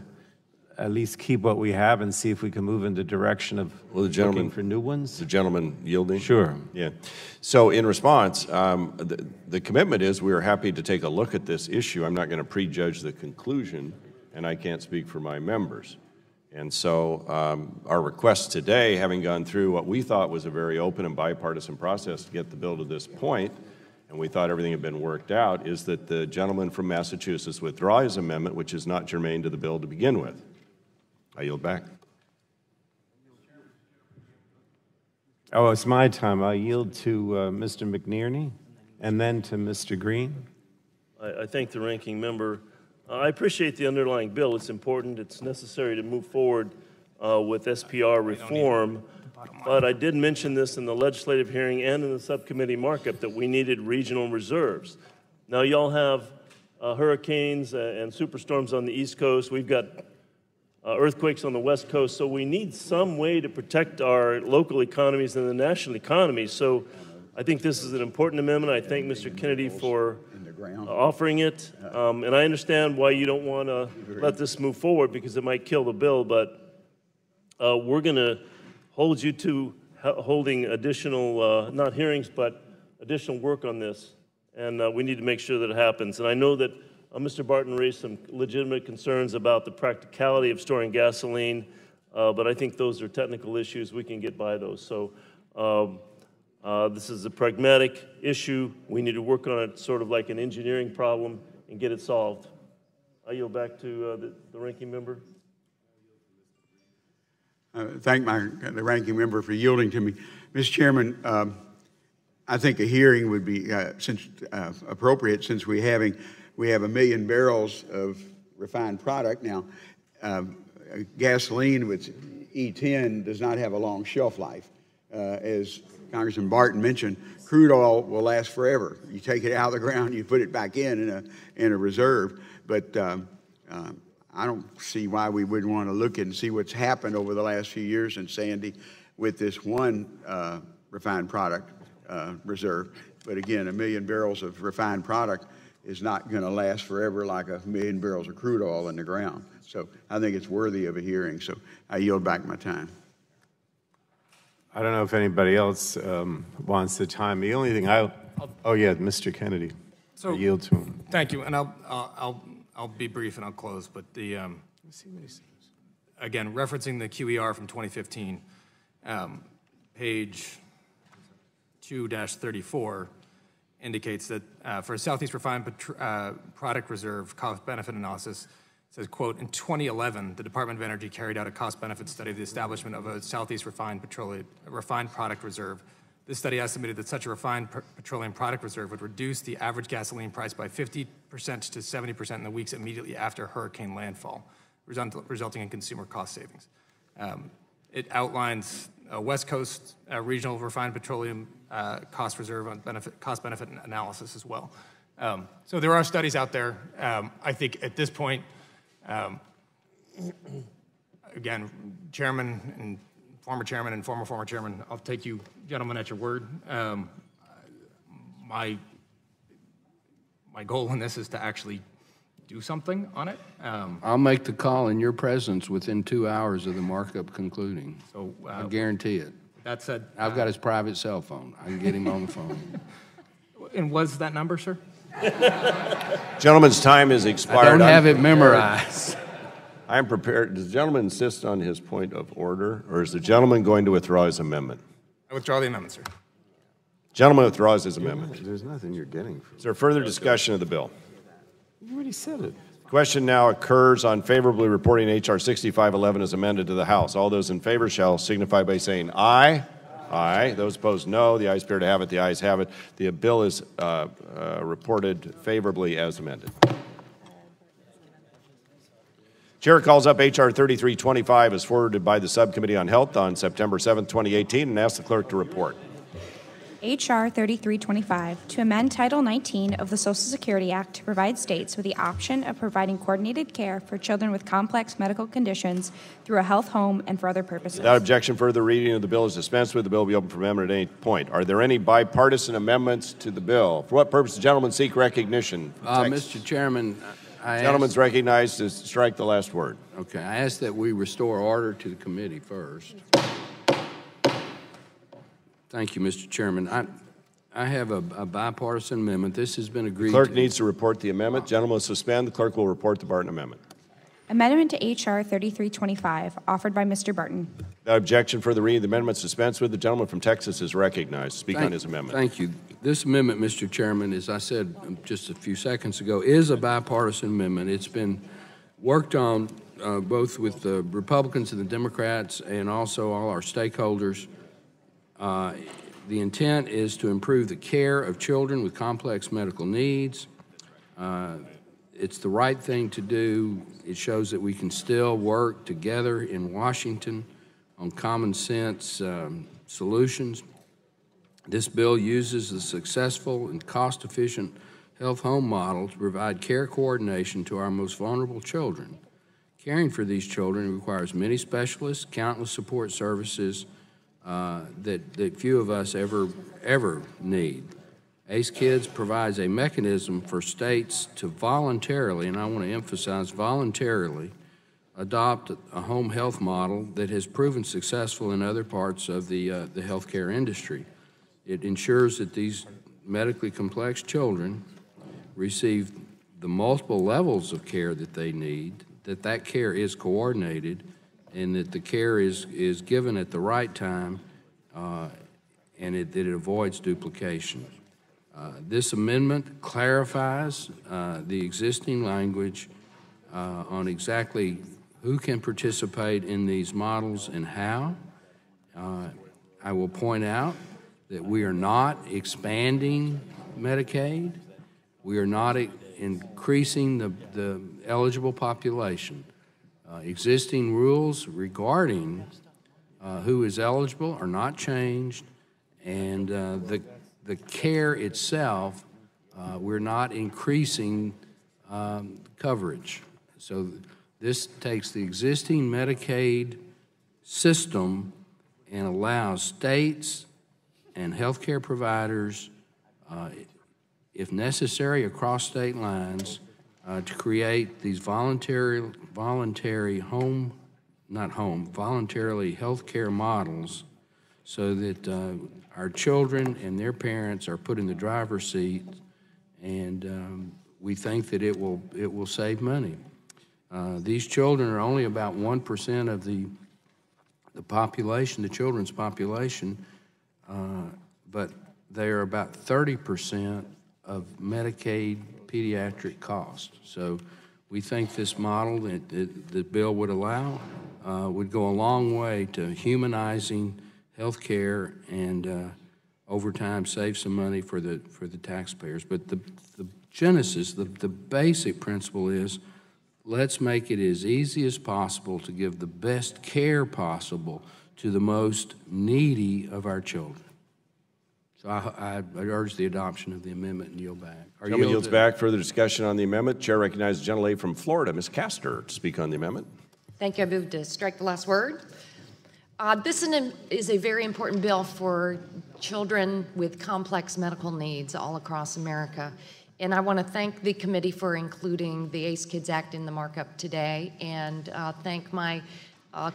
at least keep what we have and see if we can move in the direction of looking for new ones? The gentleman yielding? Sure. Yeah. So in response, the commitment is we are happy to take a look at this issue. I'm not going to prejudge the conclusion, and I can't speak for my members. And so our request today, having gone through what we thought was a very open and bipartisan process to get the bill to this point, and we thought everything had been worked out, is that the gentleman from Massachusetts withdraw his amendment, which is not germane to the bill to begin with. I yield back. Oh, it's my time. I yield to Mr. McNerney and then to Mr. Green. I thank the ranking member. I appreciate the underlying bill. It's important. It's necessary to move forward with SPR reform. But I did mention this in the legislative hearing and in the subcommittee markup that we needed regional reserves. Now, y'all have hurricanes and superstorms on the East Coast. We've got earthquakes on the West Coast. So we need some way to protect our local economies and the national economy. So I think this is an important amendment. I thank Mr. Kennedy for offering it. And I understand why you don't want to let this move forward because it might kill the bill. But we're going to hold you to holding additional, not hearings, but additional work on this. And we need to make sure that it happens. And I know that Mr. Barton raised some legitimate concerns about the practicality of storing gasoline, but I think those are technical issues. We can get by those. So this is a pragmatic issue. We need to work on it sort of like an engineering problem and get it solved. I yield back to the ranking member. Thank the ranking member for yielding to me. Mr. Chairman, I think a hearing would be appropriate since we have 1 million barrels of refined product. Now, gasoline with E10 does not have a long shelf life. As Congressman Barton mentioned, crude oil will last forever. You take it out of the ground, you put it back in a reserve. But I don't see why we wouldn't want to look and see what's happened over the last few years in Sandy with this one refined product reserve. But again, 1 million barrels of refined product is not going to last forever like 1 million barrels of crude oil in the ground. So I think it's worthy of a hearing. So I yield back my time. I don't know if anybody else wants the time. The only thing oh yeah, Mr. Kennedy. So I yield to him. Thank you, and I'll be brief and I'll close. But the again, referencing the QER from 2015, page 2-34 indicates that for a Southeast refined product reserve cost-benefit analysis, it says, quote, in 2011, the Department of Energy carried out a cost-benefit study of the establishment of a Southeast refined product reserve. This study estimated that such a refined petroleum product reserve would reduce the average gasoline price by 50% to 70% in the weeks immediately after hurricane landfall, resulting in consumer cost savings. It outlines a West Coast regional refined petroleum cost reserve on cost-benefit analysis as well. So there are studies out there. I think at this point, again, Chairman and former Chairman and former Chairman, I'll take you gentlemen at your word. my goal in this is to actually do something on it. I'll make the call in your presence within 2 hours of the markup concluding. So I guarantee it. That said, I've got his private cell phone. I can get him on the phone. And was that number, sir? Gentleman's time is expired. I don't have it memorized. I am prepared. Does the gentleman insist on his point of order, or is the gentleman going to withdraw his amendment? I withdraw the amendment, sir. Gentleman withdraws his amendment. There's nothing you're getting. Is there further discussion of the bill? You already said it. Question now occurs on favorably reporting H.R. 6511 as amended to the House. All those in favor shall signify by saying aye. Aye. Those opposed, no. The ayes appear to have it. The ayes have it. The bill is reported favorably as amended. Chair calls up H.R. 3325 as forwarded by the Subcommittee on Health on September 7, 2018, and asks the clerk to report. H.R. 3325, to amend Title 19 of the Social Security Act to provide states with the option of providing coordinated care for children with complex medical conditions through a health home and for other purposes. Without objection, further reading of the bill is dispensed with. The bill will be open for amendment at any point. Are there any bipartisan amendments to the bill? For what purpose does the gentleman seek recognition? Mr. Chairman, the gentleman's recognized to strike the last word. Okay, I ask that we restore order to the committee first. Thank you, Mr. Chairman. I have a bipartisan amendment. This has been agreed The clerk to. needs to report the amendment. Gentleman will suspend. The clerk will report the Barton amendment. Amendment to H.R. 3325, offered by Mr. Barton. Without objection, further reading of the amendment dispensed with. The gentleman from Texas is recognized to speak on his amendment. Thank you. This amendment, Mr. Chairman, as I said just a few seconds ago, is a bipartisan amendment. It's been worked on both with the Republicans and the Democrats and also all our stakeholders. The intent is to improve the care of children with complex medical needs. It's the right thing to do. It shows that we can still work together in Washington on common sense solutions. This bill uses the successful and cost-efficient health home model to provide care coordination to our most vulnerable children. Caring for these children requires many specialists, countless support services, that few of us ever need. ACE Kids provides a mechanism for states to voluntarily, and I want to emphasize voluntarily, adopt a home health model that has proven successful in other parts of the healthcare industry. It ensures that these medically complex children receive the multiple levels of care that they need, that care is coordinated, and that the care is given at the right time, and that it avoids duplication. This amendment clarifies the existing language on exactly who can participate in these models and how. I will point out that we are not expanding Medicaid. We are not increasing the eligible population. Existing rules regarding who is eligible are not changed, and the care itself, we're not increasing coverage. So this takes the existing Medicaid system and allows states and healthcare providers, if necessary across state lines, to create these voluntarily healthcare models so that our children and their parents are put in the driver's seat, and we think that it will save money. These children are only about 1% of the population, the children's population, but they are about 30% of Medicaid pediatric costs. So we think this model that the bill would allow would go a long way to humanizing health care and over time save some money for the taxpayers. But the genesis, the basic principle is let's make it as easy as possible to give the best care possible to the most needy of our children. So I urge the adoption of the amendment and yield back. Gentleman yields back. Further discussion on the amendment. Chair recognizes the gentlelady from Florida, Ms. Castor, to speak on the amendment. Thank you. I move to strike the last word. This is a very important bill for children with complex medical needs all across America. And I want to thank the committee for including the ACE Kids Act in the markup today, and thank my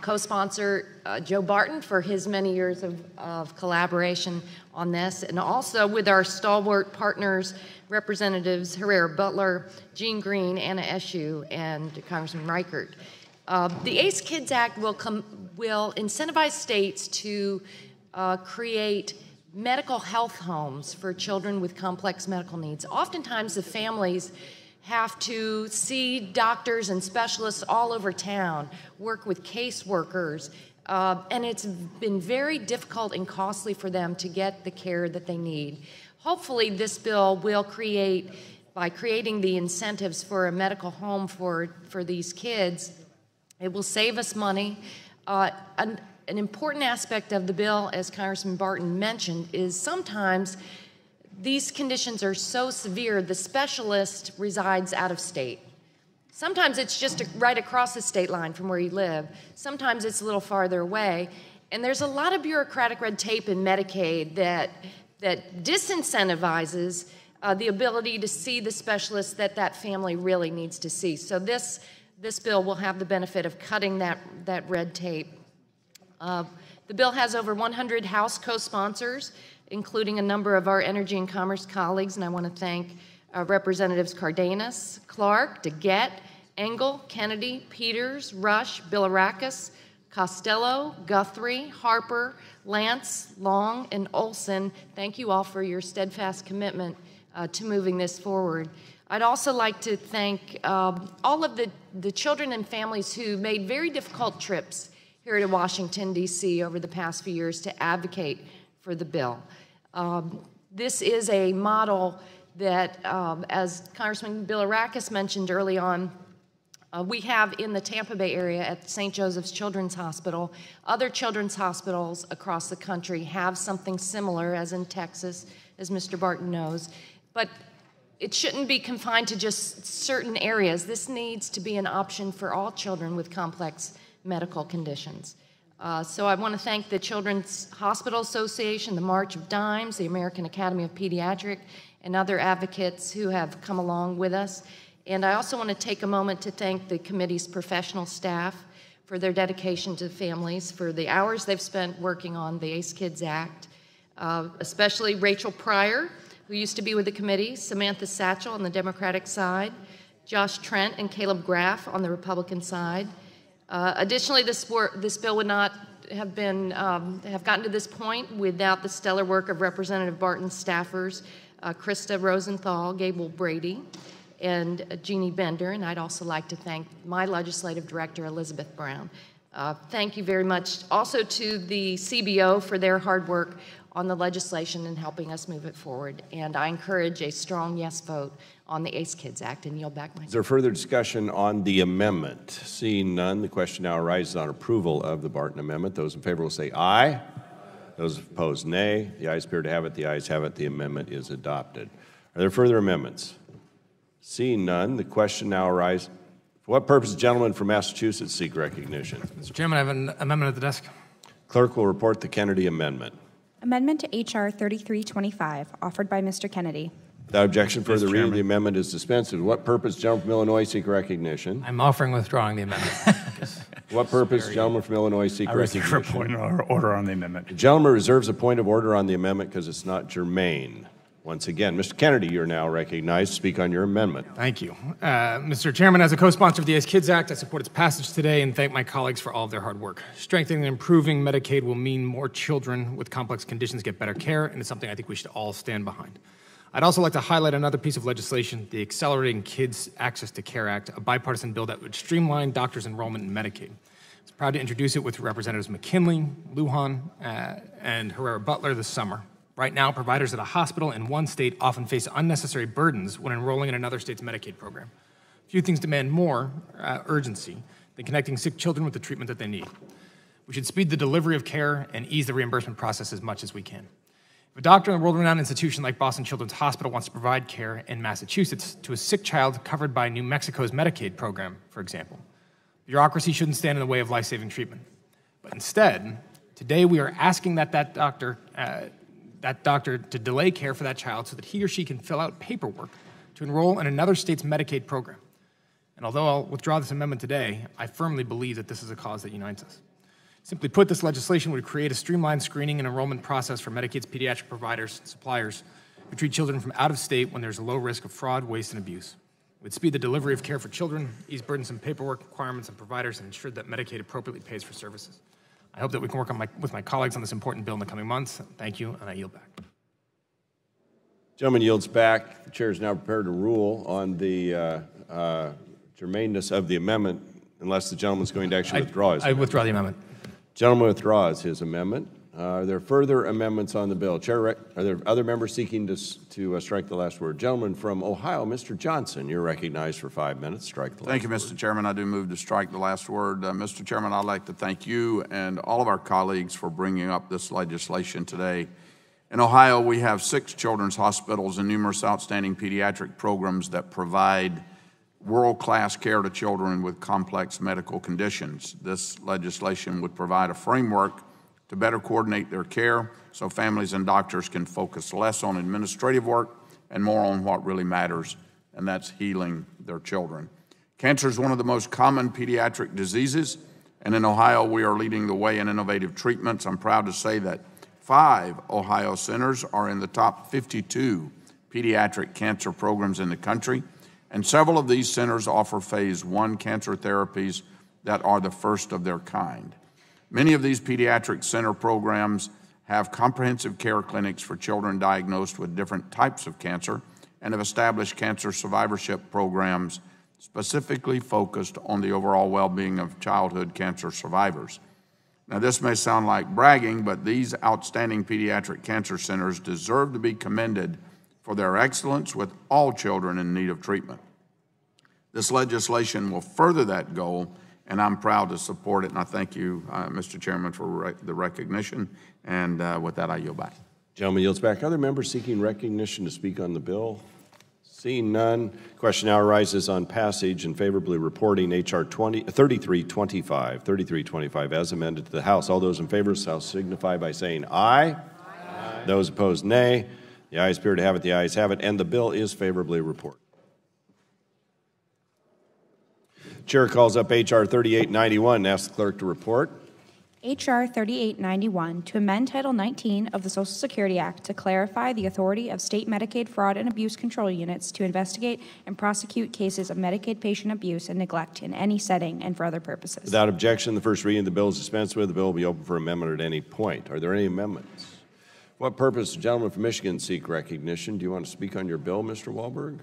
co-sponsor, Joe Barton, for his many years of collaboration on this, and also with our stalwart partners, Representatives Herrera Butler, Jean Green, Anna Eshoo, and Congressman Reichert. The ACE Kids Act will incentivize states to create medical health homes for children with complex medical needs. Oftentimes, the families have to see doctors and specialists all over town, work with caseworkers, and it's been very difficult and costly for them to get the care that they need. Hopefully, this bill will create, by creating the incentives for a medical home for these kids, it will save us money. An important aspect of the bill, as Congressman Barton mentioned, is sometimes these conditions are so severe, the specialist resides out of state. Sometimes it's just right across the state line from where you live. Sometimes it's a little farther away. And there's a lot of bureaucratic red tape in Medicaid that disincentivizes the ability to see the specialist that family really needs to see. So this bill will have the benefit of cutting that red tape. The bill has over 100 House co-sponsors, including a number of our Energy and Commerce colleagues, and I want to thank Representatives Cardenas, Clark, DeGette, Engel, Kennedy, Peters, Rush, Bilirakis, Costello, Guthrie, Harper, Lance, Long, and Olson. Thank you all for your steadfast commitment to moving this forward. I'd also like to thank all of the children and families who made very difficult trips here to Washington, D.C. over the past few years to advocate for the bill. This is a model that, as Congressman Bilirakis mentioned early on, we have in the Tampa Bay area at St. Joseph's Children's Hospital. Other children's hospitals across the country have something similar, as in Texas, as Mr. Barton knows. But it shouldn't be confined to just certain areas. This needs to be an option for all children with complex medical conditions. So I want to thank the Children's Hospital Association, the March of Dimes, the American Academy of Pediatric, and other advocates who have come along with us. And I also want to take a moment to thank the committee's professional staff for their dedication to families, for the hours they've spent working on the ACE Kids Act, especially Rachel Pryor, who used to be with the committee, Samantha Satchel on the Democratic side, Josh Trent and Caleb Graff on the Republican side. Additionally, this bill would not have gotten to this point without the stellar work of Representative Barton's staffers, Krista Rosenthal, Gable Brady, and Jeannie Bender. And I'd also like to thank my legislative director, Elizabeth Brown. Thank you very much also to the CBO for their hard work on the legislation and helping us move it forward. And I encourage a strong yes vote on the ACE Kids Act, and yield back my time. Is there further discussion on the amendment? Seeing none, the question now arises on approval of the Barton Amendment. Those in favor will say aye. Those opposed, nay. The ayes appear to have it. The ayes have it. The amendment is adopted. Are there further amendments? Seeing none, the question now arises. For what purpose does the gentleman from Massachusetts seek recognition? Mr. Chairman, I have an amendment at the desk. Clerk will report the Kennedy Amendment. Amendment to H.R. 3325, offered by Mr. Kennedy. Without objection, further reading of the amendment is dispensed with. What purpose, gentleman from Illinois, seek recognition? I'm offering withdrawing the amendment. What purpose, gentleman from Illinois, seek recognition? For point of order on the amendment. The gentleman reserves a point of order on the amendment because it's not germane. Once again, Mr. Kennedy, you're now recognized to speak on your amendment. Thank you. Mr. Chairman, as a co-sponsor of the ACE Kids Act, I support its passage today and thank my colleagues for all of their hard work. Strengthening and improving Medicaid will mean more children with complex conditions get better care, and it's something I think we should all stand behind. I'd also like to highlight another piece of legislation, the Accelerating Kids Access to Care Act, a bipartisan bill that would streamline doctors' enrollment in Medicaid. I was proud to introduce it with Representatives McKinley, Lujan, and Herrera Butler this summer. Right now, providers at a hospital in one state often face unnecessary burdens when enrolling in another state's Medicaid program. Few things demand more urgency than connecting sick children with the treatment that they need. We should speed the delivery of care and ease the reimbursement process as much as we can. If a doctor in a world-renowned institution like Boston Children's Hospital wants to provide care in Massachusetts to a sick child covered by New Mexico's Medicaid program, for example, bureaucracy shouldn't stand in the way of life-saving treatment. But instead, Today, we are asking that doctor to delay care for that child so that he or she can fill out paperwork to enroll in another state's Medicaid program. And although I'll withdraw this amendment today, I firmly believe that this is a cause that unites us. Simply put, this legislation would create a streamlined screening and enrollment process for Medicaid's pediatric providers and suppliers who treat children from out of state when there's a low risk of fraud, waste, and abuse. It would speed the delivery of care for children, ease burdensome paperwork requirements on providers, and ensure that Medicaid appropriately pays for services. I hope that we can work with my colleagues on this important bill in the coming months. Thank you, and I yield back. Gentleman yields back. The chair is now prepared to rule on the germaneness of the amendment, unless the gentleman's going to actually withdraw his amendment. I withdraw the amendment. Gentleman withdraws his amendment. Are there further amendments on the bill? Chair, are there other members seeking to strike the last word? Gentleman from Ohio, Mr. Johnson, you're recognized for 5 minutes. Strike the last word. Thank you, Mr. Chairman. I do move to strike the last word. Mr. Chairman, I'd like to thank you and all of our colleagues for bringing up this legislation today. In Ohio, we have 6 children's hospitals and numerous outstanding pediatric programs that provide world-class care to children with complex medical conditions. This legislation would provide a framework to better coordinate their care so families and doctors can focus less on administrative work and more on what really matters, and that's healing their children. Cancer is one of the most common pediatric diseases, and in Ohio, we are leading the way in innovative treatments. I'm proud to say that 5 Ohio centers are in the top 52 pediatric cancer programs in the country, and several of these centers offer phase 1 cancer therapies that are the first of their kind. Many of these pediatric center programs have comprehensive care clinics for children diagnosed with different types of cancer and have established cancer survivorship programs specifically focused on the overall well-being of childhood cancer survivors. Now, this may sound like bragging, but these outstanding pediatric cancer centers deserve to be commended for their excellence with all children in need of treatment. This legislation will further that goal, and I'm proud to support it, and I thank you, Mr. Chairman, for the recognition, and with that, I yield back. Gentleman yields back. Other members seeking recognition to speak on the bill? Seeing none, question now arises on passage and favorably reporting H.R. 3325 as amended to the House. All those in favor shall signify by saying aye. Aye. Those opposed, nay. The ayes appear to have it. The ayes have it, and the bill is favorably reported. Chair calls up H.R. 3891 and asks the clerk to report. H.R. 3891 to amend Title 19 of the Social Security Act to clarify the authority of state Medicaid fraud and abuse control units to investigate and prosecute cases of Medicaid patient abuse and neglect in any setting and for other purposes. Without objection, the first reading of the bill is dispensed with. The bill will be open for amendment at any point. Are there any amendments? For what purpose does the gentleman from Michigan seek recognition? Do you want to speak on your bill, Mr. Wahlberg?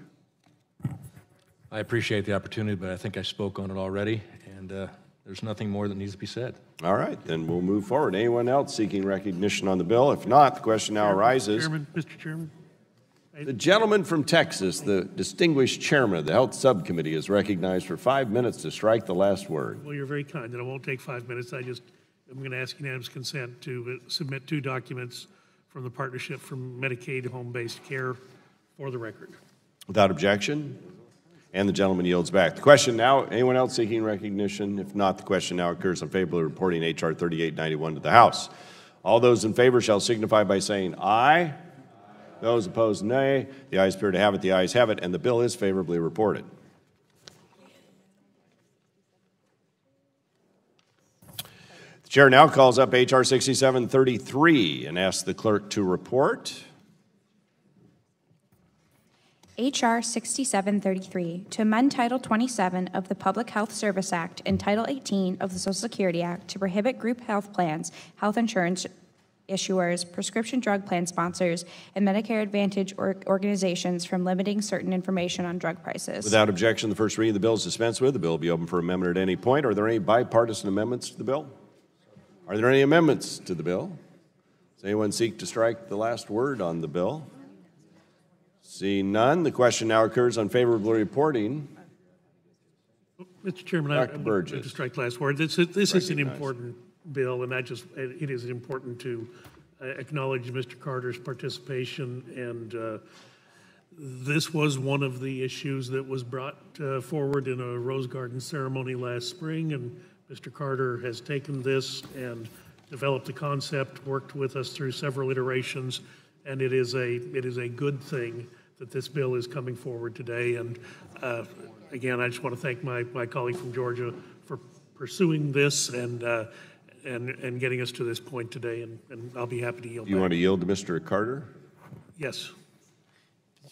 I appreciate the opportunity, but I think I spoke on it already, and there's nothing more that needs to be said. All right, then we'll move forward. Anyone else seeking recognition on the bill? If not, the question now arises. Mr. Chairman. The gentleman from Texas, the distinguished chairman of the Health Subcommittee, is recognized for 5 minutes to strike the last word. Well, you're very kind, and it won't take 5 minutes. I'm going to ask unanimous consent to submit 2 documents from the Partnership for Medicaid Home-Based Care for the record. Without objection? And the gentleman yields back. The question now, anyone else seeking recognition? If not, the question now occurs on favorably reporting H.R. 3891 to the House. All those in favor shall signify by saying aye. Those opposed, nay. The ayes appear to have it. The ayes have it, and the bill is favorably reported. The chair now calls up H.R. 6733 and asks the clerk to report. H.R. 6733 to amend Title 27 of the Public Health Service Act and Title 18 of the Social Security Act to prohibit group health plans, health insurance issuers, prescription drug plan sponsors, and Medicare Advantage organizations from limiting certain information on drug prices. Without objection, the first reading of the bill is dispensed with. The bill will be open for amendment at any point. Are there any bipartisan amendments to the bill? Are there any amendments to the bill? Does anyone seek to strike the last word on the bill? Seeing none, the question now occurs on favorable reporting. Mr. Chairman, I'm going to strike last word. This is an important bill, and it is important to acknowledge Mr. Carter's participation. And this was one of the issues that was brought forward in a Rose Garden ceremony last spring, and Mr. Carter has taken this and developed the concept, worked with us through several iterations, and it is a good thing that this bill is coming forward today. And again, I just want to thank my colleague from Georgia for pursuing this and getting us to this point today, and I'll be happy to yield. You want to yield to Mr. Carter? Yes.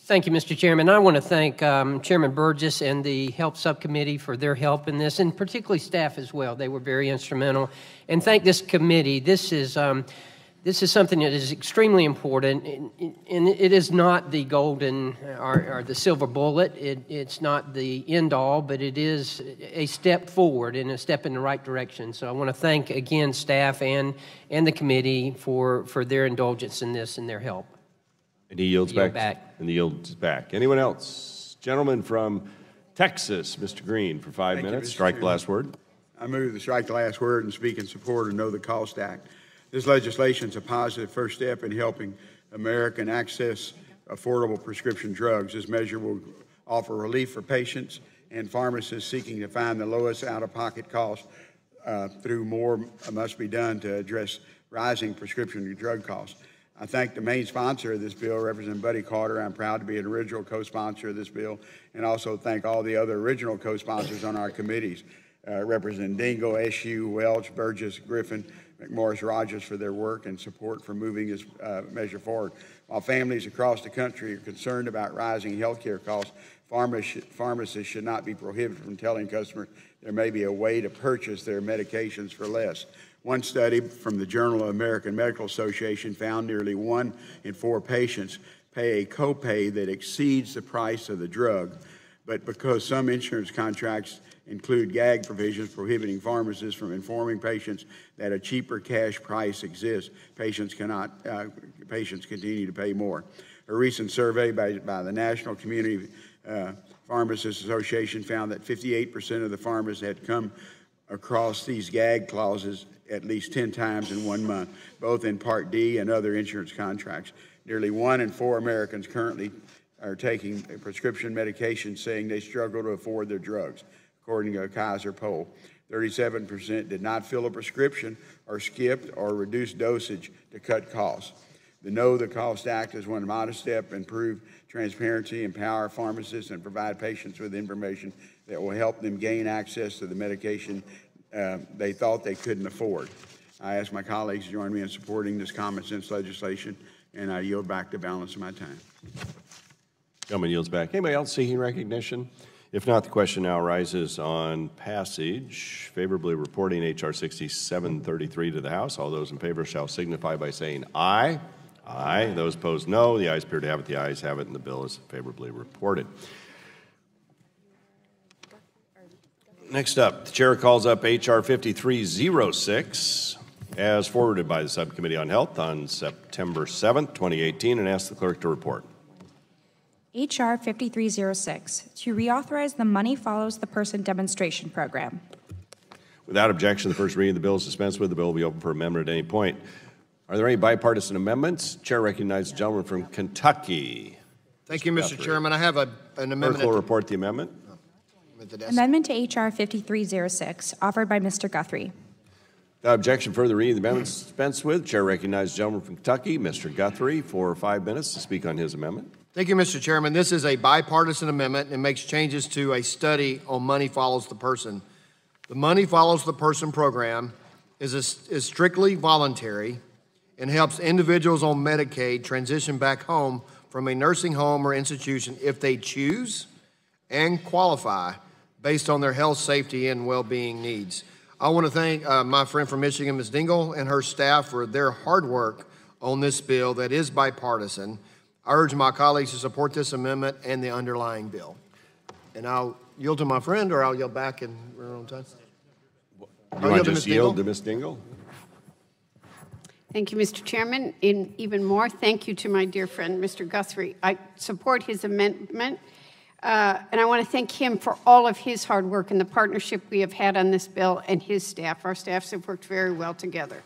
Thank you, Mr. Chairman. I want to thank Chairman Burgess and the Health Subcommittee for their help in this, and particularly staff as well. They were very instrumental. And thank this committee. This is something that is extremely important, and it is not the golden or the silver bullet. It's not the end all, but it is a step forward and a step in the right direction. So I want to thank again staff and the committee for their indulgence in this and their help. And he yields back. And he yields back. Anyone else? Gentleman from Texas, Mr. Green, for 5 minutes. Strike the last word. I move to strike the last word and speak in support of Know the Cost Act. This legislation is a positive first step in helping Americans access affordable prescription drugs. This measure will offer relief for patients and pharmacists seeking to find the lowest out-of-pocket cost through more must be done to address rising prescription drug costs. I thank the main sponsor of this bill, Representative Buddy Carter. I'm proud to be an original co-sponsor of this bill, and also thank all the other original co-sponsors on our committees, Representative Dingle, SU, Welch, Burgess, Griffin, McMorris, Rogers for their work and support for moving this measure forward. While families across the country are concerned about rising health care costs, pharmacists should not be prohibited from telling customers there may be a way to purchase their medications for less. One study from the Journal of American Medical Association found nearly 1 in 4 patients pay a copay that exceeds the price of the drug, but because some insurance contracts include gag provisions prohibiting pharmacists from informing patients that a cheaper cash price exists, patients continue to pay more. A recent survey by the National Community Pharmacists Association found that 58% of the pharmacists had come across these gag clauses at least 10 times in 1 month, both in Part D and other insurance contracts. Nearly 1 in 4 Americans currently are taking a prescription medication saying they struggle to afford their drugs, according to a Kaiser poll. 37% did not fill a prescription or skipped or reduced dosage to cut costs. The Know the Cost Act is one modest step to improve transparency, empower pharmacists, and provide patients with information that will help them gain access to the medication they thought they couldn't afford. I ask my colleagues to join me in supporting this common sense legislation, and I yield back the balance of my time. Gentleman yields back. Anybody else seeking recognition? If not, the question now arises on passage, favorably reporting H.R. 6733 to the House. All those in favor shall signify by saying aye. Aye. Those opposed, no. The ayes appear to have it. The ayes have it, and the bill is favorably reported. Next up, the chair calls up H.R. 5306 as forwarded by the Subcommittee on Health on September 7th, 2018, and asks the clerk to report. H.R. 5306, to reauthorize the Money Follows the Person demonstration program. Without objection, the first reading of the bill is dispensed with. The bill will be open for amendment at any point. Are there any bipartisan amendments? Chair recognizes the gentleman from Kentucky. Thank you, Mr. Chairman. I have an amendment. Clerk will report the amendment. Amendment to H.R. 5306, offered by Mr. Guthrie. Without objection, further reading of the amendment is dispensed with. Chair recognizes the gentleman from Kentucky, Mr. Guthrie, for 5 minutes to speak on his amendment. Thank you, Mr. Chairman. This is a bipartisan amendment and makes changes to a study on Money Follows the Person. The Money Follows the Person program is strictly voluntary and helps individuals on Medicaid transition back home from a nursing home or institution if they choose and qualify based on their health, safety, and well-being needs. I want to thank my friend from Michigan, Ms. Dingle, and her staff for their hard work on this bill that is bipartisan. I urge my colleagues to support this amendment and the underlying bill. And I'll yield to my friend, or I'll yield back and run on time. You want to just yield to Ms. Dingle? Thank you, Mr. Chairman. And even more, thank you to my dear friend, Mr. Guthrie. I support his amendment. And I want to thank him for all of his hard work and the partnership we have had on this bill and his staff. Our staffs have worked very well together.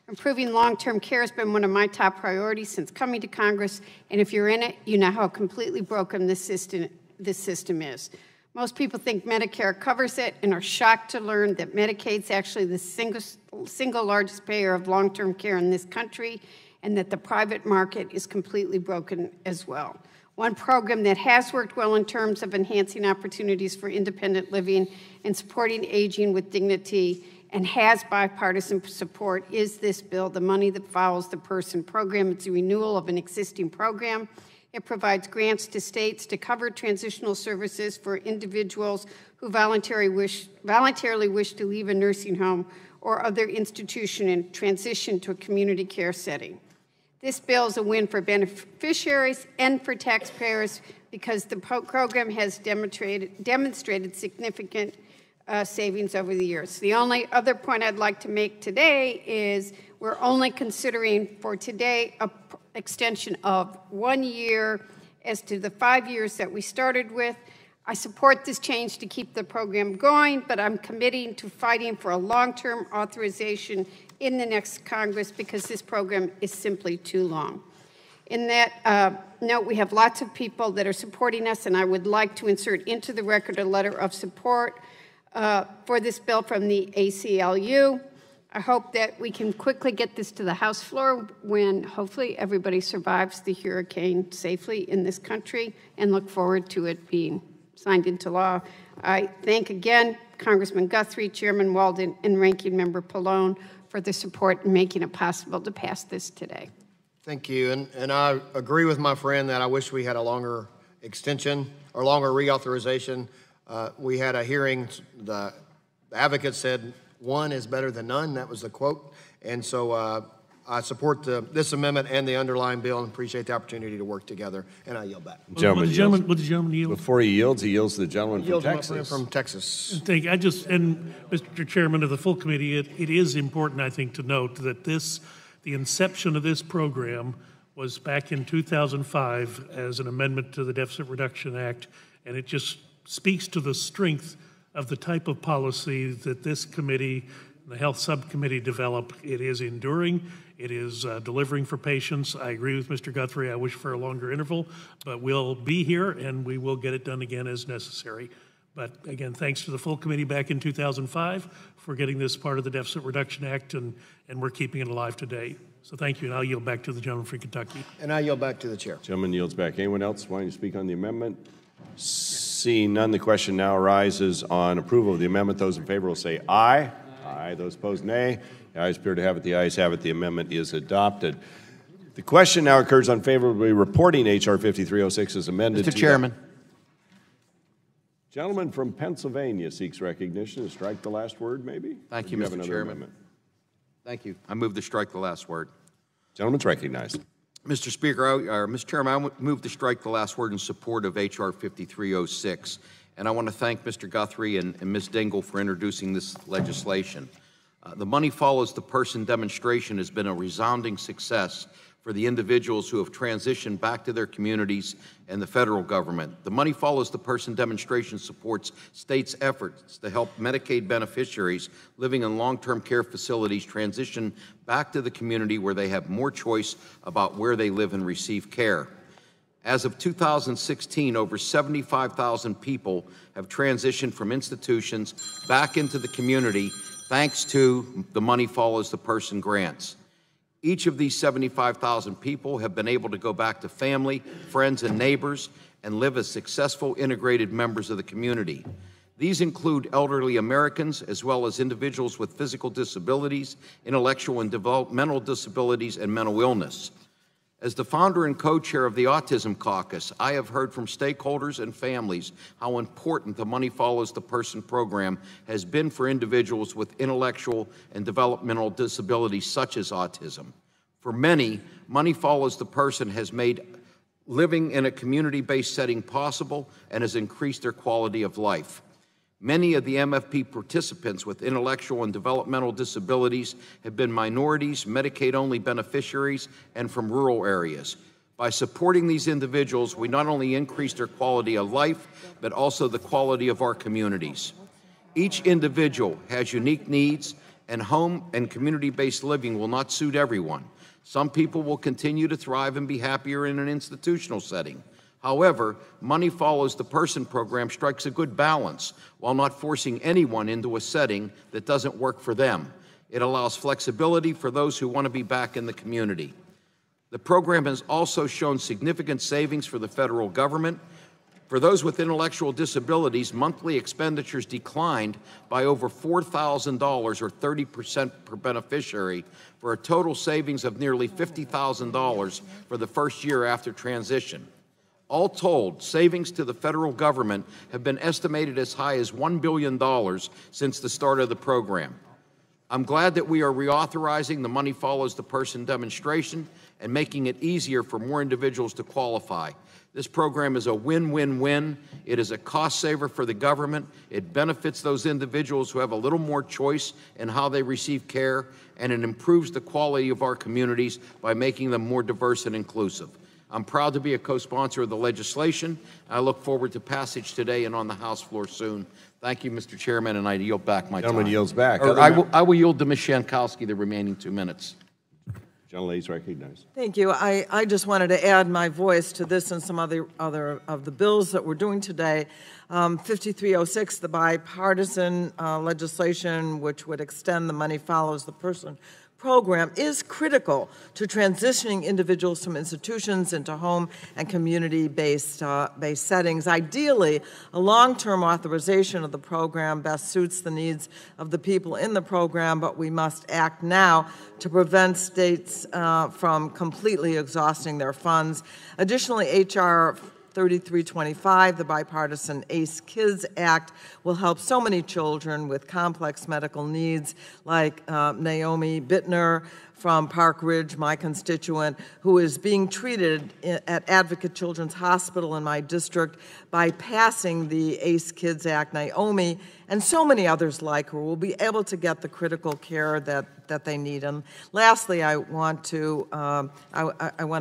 Improving long-term care has been one of my top priorities since coming to Congress, and if you're in it, you know how completely broken this system is. Most people think Medicare covers it and are shocked to learn that Medicaid's actually the single single largest payer of long-term care in this country, and that the private market is completely broken as well. One program that has worked well in terms of enhancing opportunities for independent living and supporting aging with dignity and has bipartisan support is this bill, the Money That Follows the Person program. It's a renewal of an existing program. It provides grants to states to cover transitional services for individuals who voluntarily wish to leave a nursing home or other institution and transition to a community care setting. This bill is a win for beneficiaries and for taxpayers because the program has demonstrated significant savings over the years. The only other point I'd like to make today is we're only considering for today an extension of 1 year as to the 5 years that we started with. I support this change to keep the program going, but I'm committing to fighting for a long-term authorization in the next Congress because this program is simply too long. In that note, we have lots of people that are supporting us, and I would like to insert into the record a letter of support for this bill from the ACLU. I hope that we can quickly get this to the House floor when hopefully everybody survives the hurricane safely in this country, and look forward to it being signed into law. I thank again Congressman Guthrie, Chairman Walden, and Ranking Member Pallone for the support in making it possible to pass this today. Thank you, and I agree with my friend that I wish we had a longer extension or longer reauthorization. We had a hearing, the advocate said one is better than none, that was the quote, and so I support this amendment and the underlying bill and appreciate the opportunity to work together, and I yield back. Would the gentleman yield? Before he yields to the gentleman from My Texas. friend from Texas. Thank you. And Mr. Chairman of the full committee, it is important, I think, to note that the inception of this program was back in 2005 as an amendment to the Deficit Reduction Act, and it just speaks to the strength of the type of policy that this committee, the Health Subcommittee, develop. It is enduring. It is delivering for patients. I agree with Mr. Guthrie. I wish for a longer interval, but we'll be here and we will get it done again as necessary. But again, thanks to the full committee back in 2005 for getting this part of the Deficit Reduction Act, and we're keeping it alive today. So thank you, and I'll yield back to the gentleman from Kentucky. And I yield back to the chair. Gentleman yields back. Anyone else wanting to speak on the amendment? Seeing none, the question now arises on approval of the amendment. Those in favor will say aye. Aye. Those opposed, nay. The ayes appear to have it. The ayes have it. The amendment is adopted. The question now occurs on favorably reporting H.R. 5306 as amended. Mr. Chairman. Gentleman from Pennsylvania seeks recognition to strike the last word, maybe? Thank you, have Mr. another Chairman. amendment? Thank you. I move to strike the last word. Gentleman's recognized. Mr. Speaker, Mr. Chairman, I move to strike the last word in support of H.R. 5306. And I want to thank Mr. Guthrie and Ms. Dingell for introducing this legislation. The Money Follows the Person demonstration has been a resounding success for the individuals who have transitioned back to their communities and the federal government. The Money Follows the Person demonstration supports states' efforts to help Medicaid beneficiaries living in long-term care facilities transition back to the community where they have more choice about where they live and receive care. As of 2016, over 75,000 people have transitioned from institutions back into the community thanks to the Money Follows the Person grants. Each of these 75,000 people have been able to go back to family, friends, and neighbors and live as successful, integrated members of the community. These include elderly Americans, as well as individuals with physical disabilities, intellectual and developmental disabilities, and mental illness. As the founder and co-chair of the Autism Caucus, I have heard from stakeholders and families how important the Money Follows the Person program has been for individuals with intellectual and developmental disabilities such as autism. For many, Money Follows the Person has made living in a community-based setting possible and has increased their quality of life. Many of the MFP participants with intellectual and developmental disabilities have been minorities, Medicaid-only beneficiaries, and from rural areas. By supporting these individuals, we not only increase their quality of life, but also the quality of our communities. Each individual has unique needs, and home and community-based living will not suit everyone. Some people will continue to thrive and be happier in an institutional setting. However, Money Follows the Person program strikes a good balance while not forcing anyone into a setting that doesn't work for them. It allows flexibility for those who want to be back in the community. The program has also shown significant savings for the federal government. For those with intellectual disabilities, monthly expenditures declined by over $4,000 or 30% per beneficiary, for a total savings of nearly $50,000 for the first year after transition. All told, savings to the federal government have been estimated as high as $1 billion since the start of the program. I'm glad that we are reauthorizing the Money Follows the Person demonstration and making it easier for more individuals to qualify. This program is a win-win-win. It is a cost saver for the government. It benefits those individuals who have a little more choice in how they receive care, and it improves the quality of our communities by making them more diverse and inclusive. I'm proud to be a co-sponsor of the legislation. I look forward to passage today and on the House floor soon. Thank you, Mr. Chairman, and I yield back my time. Gentleman yields back. I will yield to Ms. Shankowski the remaining 2 minutes. Gentlelady is recognized. Thank you. I just wanted to add my voice to this and some other of the bills that we're doing today. 5306, the bipartisan legislation which would extend the Money Follows the Person program, is critical to transitioning individuals from institutions into home and community-based settings. Ideally, a long-term authorization of the program best suits the needs of the people in the program, but we must act now to prevent states from completely exhausting their funds. Additionally, H.R. 3325, the bipartisan ACE Kids Act, will help so many children with complex medical needs, like Naomi Bittner from Park Ridge, my constituent, who is being treated at Advocate Children's Hospital in my district. By passing the ACE Kids Act, Naomi and so many others like her will be able to get the critical care that they need. And lastly, I want to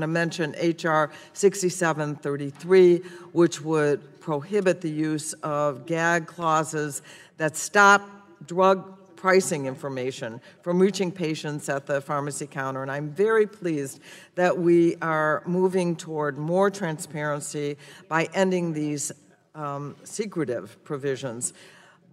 mention H.R. 6733, which would prohibit the use of gag clauses that stop drug pricing information from reaching patients at the pharmacy counter. And I'm very pleased that we are moving toward more transparency by ending these secretive provisions.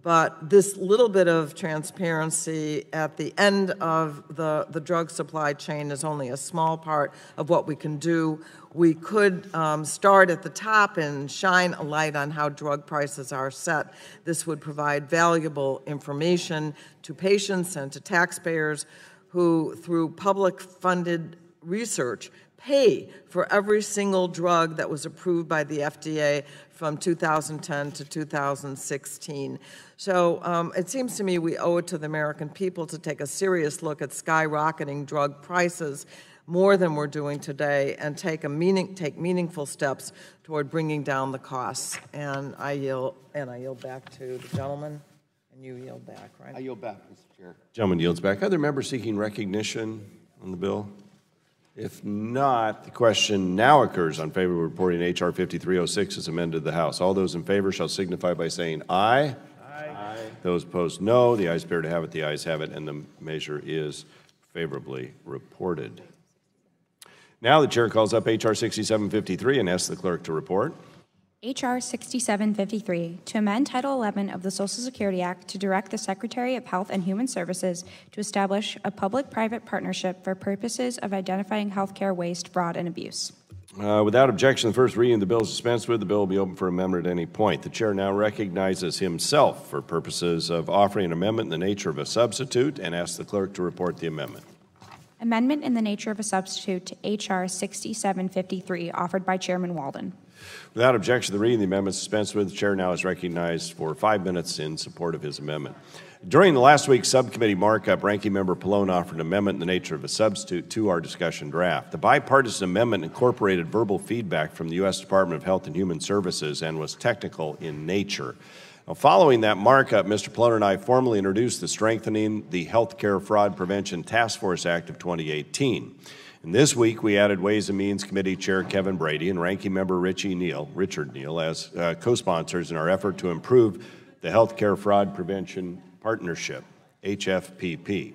But this little bit of transparency at the end of the drug supply chain is only a small part of what we can do. We could start at the top and shine a light on how drug prices are set. This would provide valuable information to patients and to taxpayers who, through public-funded research, pay for every single drug that was approved by the FDA from 2010 to 2016. So it seems to me we owe it to the American people to take a serious look at skyrocketing drug prices more than we're doing today, and take meaningful steps toward bringing down the costs. And I yield back to the gentleman, and you yield back, right? I yield back, Mr. Chair. Gentleman yields back. Other members seeking recognition on the bill? If not, the question now occurs on favor of reporting H.R. 5306 as amended the House. All those in favor shall signify by saying aye. Aye. Those opposed, no. The ayes appear to have it. The ayes have it, and the measure is favorably reported. Now the chair calls up H.R. 6753 and asks the clerk to report. H.R. 6753, to amend Title 11 of the Social Security Act to direct the Secretary of Health and Human Services to establish a public-private partnership for purposes of identifying healthcare waste, fraud, and abuse. Without objection, the first reading of the bill is dispensed with. The bill will be open for amendment at any point. The chair now recognizes himself for purposes of offering an amendment in the nature of a substitute and asks the clerk to report the amendment. Amendment in the nature of a substitute to H.R. 6753, offered by Chairman Walden. Without objection, the reading of the amendment is dispensed with. The chair now is recognized for 5 minutes in support of his amendment. During the last week's subcommittee markup, Ranking Member Pallone offered an amendment in the nature of a substitute to our discussion draft. The bipartisan amendment incorporated verbal feedback from the U.S. Department of Health and Human Services and was technical in nature. Now, following that markup, Mr. Pallone and I formally introduced the Strengthening the Healthcare Fraud Prevention Task Force Act of 2018. And this week, we added Ways and Means Committee Chair Kevin Brady and Ranking Member Richard Neal as co-sponsors in our effort to improve the Healthcare Fraud Prevention Partnership, HFPP.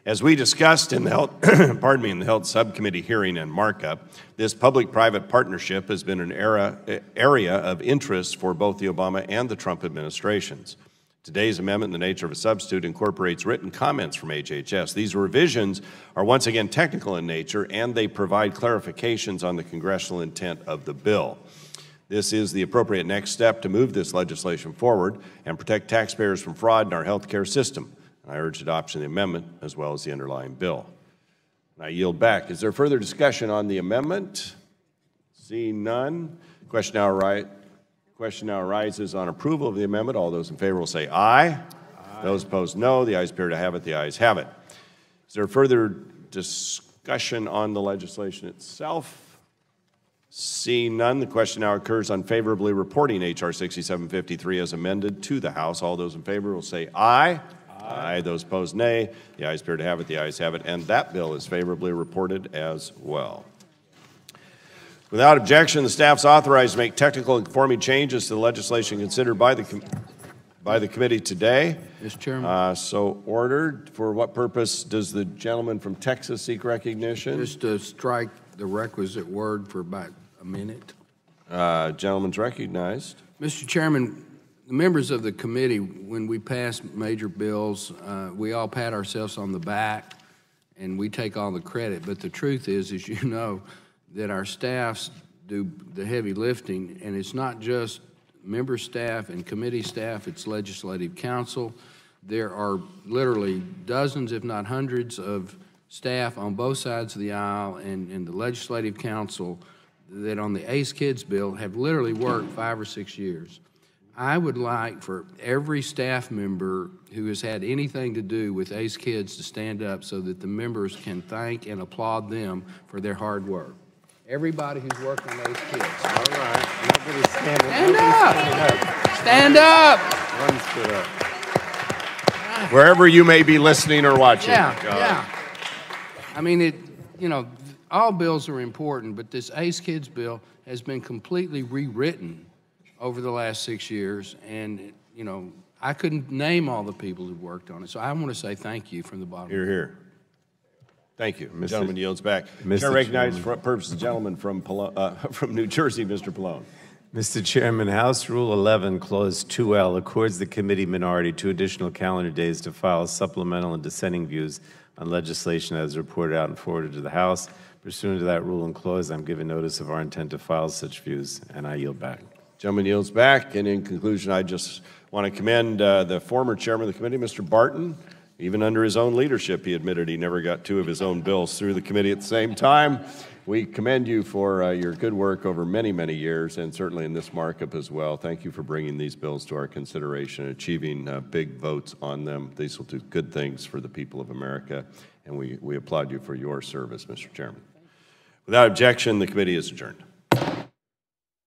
As we discussed in the Health Subcommittee hearing and markup, this public-private partnership has been an area of interest for both the Obama and the Trump administrations. Today's amendment, in the nature of a substitute, incorporates written comments from HHS. These revisions are once again technical in nature, and they provide clarifications on the congressional intent of the bill. This is the appropriate next step to move this legislation forward and protect taxpayers from fraud in our health care system. I urge adoption of the amendment as well as the underlying bill. I yield back. Is there further discussion on the amendment? Seeing none. Question now arises on approval of the amendment. All those in favor will say aye. Those opposed, no. The ayes appear to have it. The ayes have it. Is there further discussion on the legislation itself? Seeing none, the question now occurs on favorably reporting H.R. 6753 as amended to the House. All those in favor will say aye. Aye. Those opposed, nay. The ayes appear to have it. The ayes have it. And that bill is favorably reported as well. Without objection, the staff is authorized to make technical and conforming changes to the legislation considered by the committee today. Mr. Chairman. So ordered. For what purpose does the gentleman from Texas seek recognition? Just to strike the requisite word for about a minute. Gentleman's recognized. Mr. Chairman, the members of the committee, when we pass major bills, we all pat ourselves on the back and we take all the credit. But the truth is, as you know, that our staffs do the heavy lifting, and it's not just member staff and committee staff, it's legislative council. There are literally dozens, if not hundreds, of staff on both sides of the aisle and the legislative council that on the ACE Kids bill have literally worked 5 or 6 years. I would like for every staff member who has had anything to do with ACE Kids to stand up so that the members can thank and applaud them for their hard work. Everybody who's worked on ACE Kids. All right. Nobody's standing. Stand up. Stand up. One stood up. Wherever you may be listening or watching. Yeah. I mean, all bills are important, but this ACE Kids bill has been completely rewritten over the last 6 years, and, I couldn't name all the people who worked on it. So I want to say thank you from the bottom. Hear, hear. Thank you. The gentleman yields back. Chair recognizes for what purpose the gentleman from New Jersey, Mr. Pallone. Mr. Chairman, House Rule 11, Clause 2L, accords the committee minority 2 additional calendar days to file supplemental and dissenting views on legislation as reported out and forwarded to the House. Pursuant to that rule and clause, I'm giving notice of our intent to file such views, and I yield back. Gentleman yields back, and in conclusion, I just want to commend the former chairman of the committee, Mr. Barton. Even under his own leadership, he admitted he never got 2 of his own bills through the committee at the same time. We commend you for your good work over many, many years, and certainly in this markup as well. Thank you for bringing these bills to our consideration and achieving big votes on them. These will do good things for the people of America, and we applaud you for your service, Mr. Chairman. Without objection, the committee is adjourned.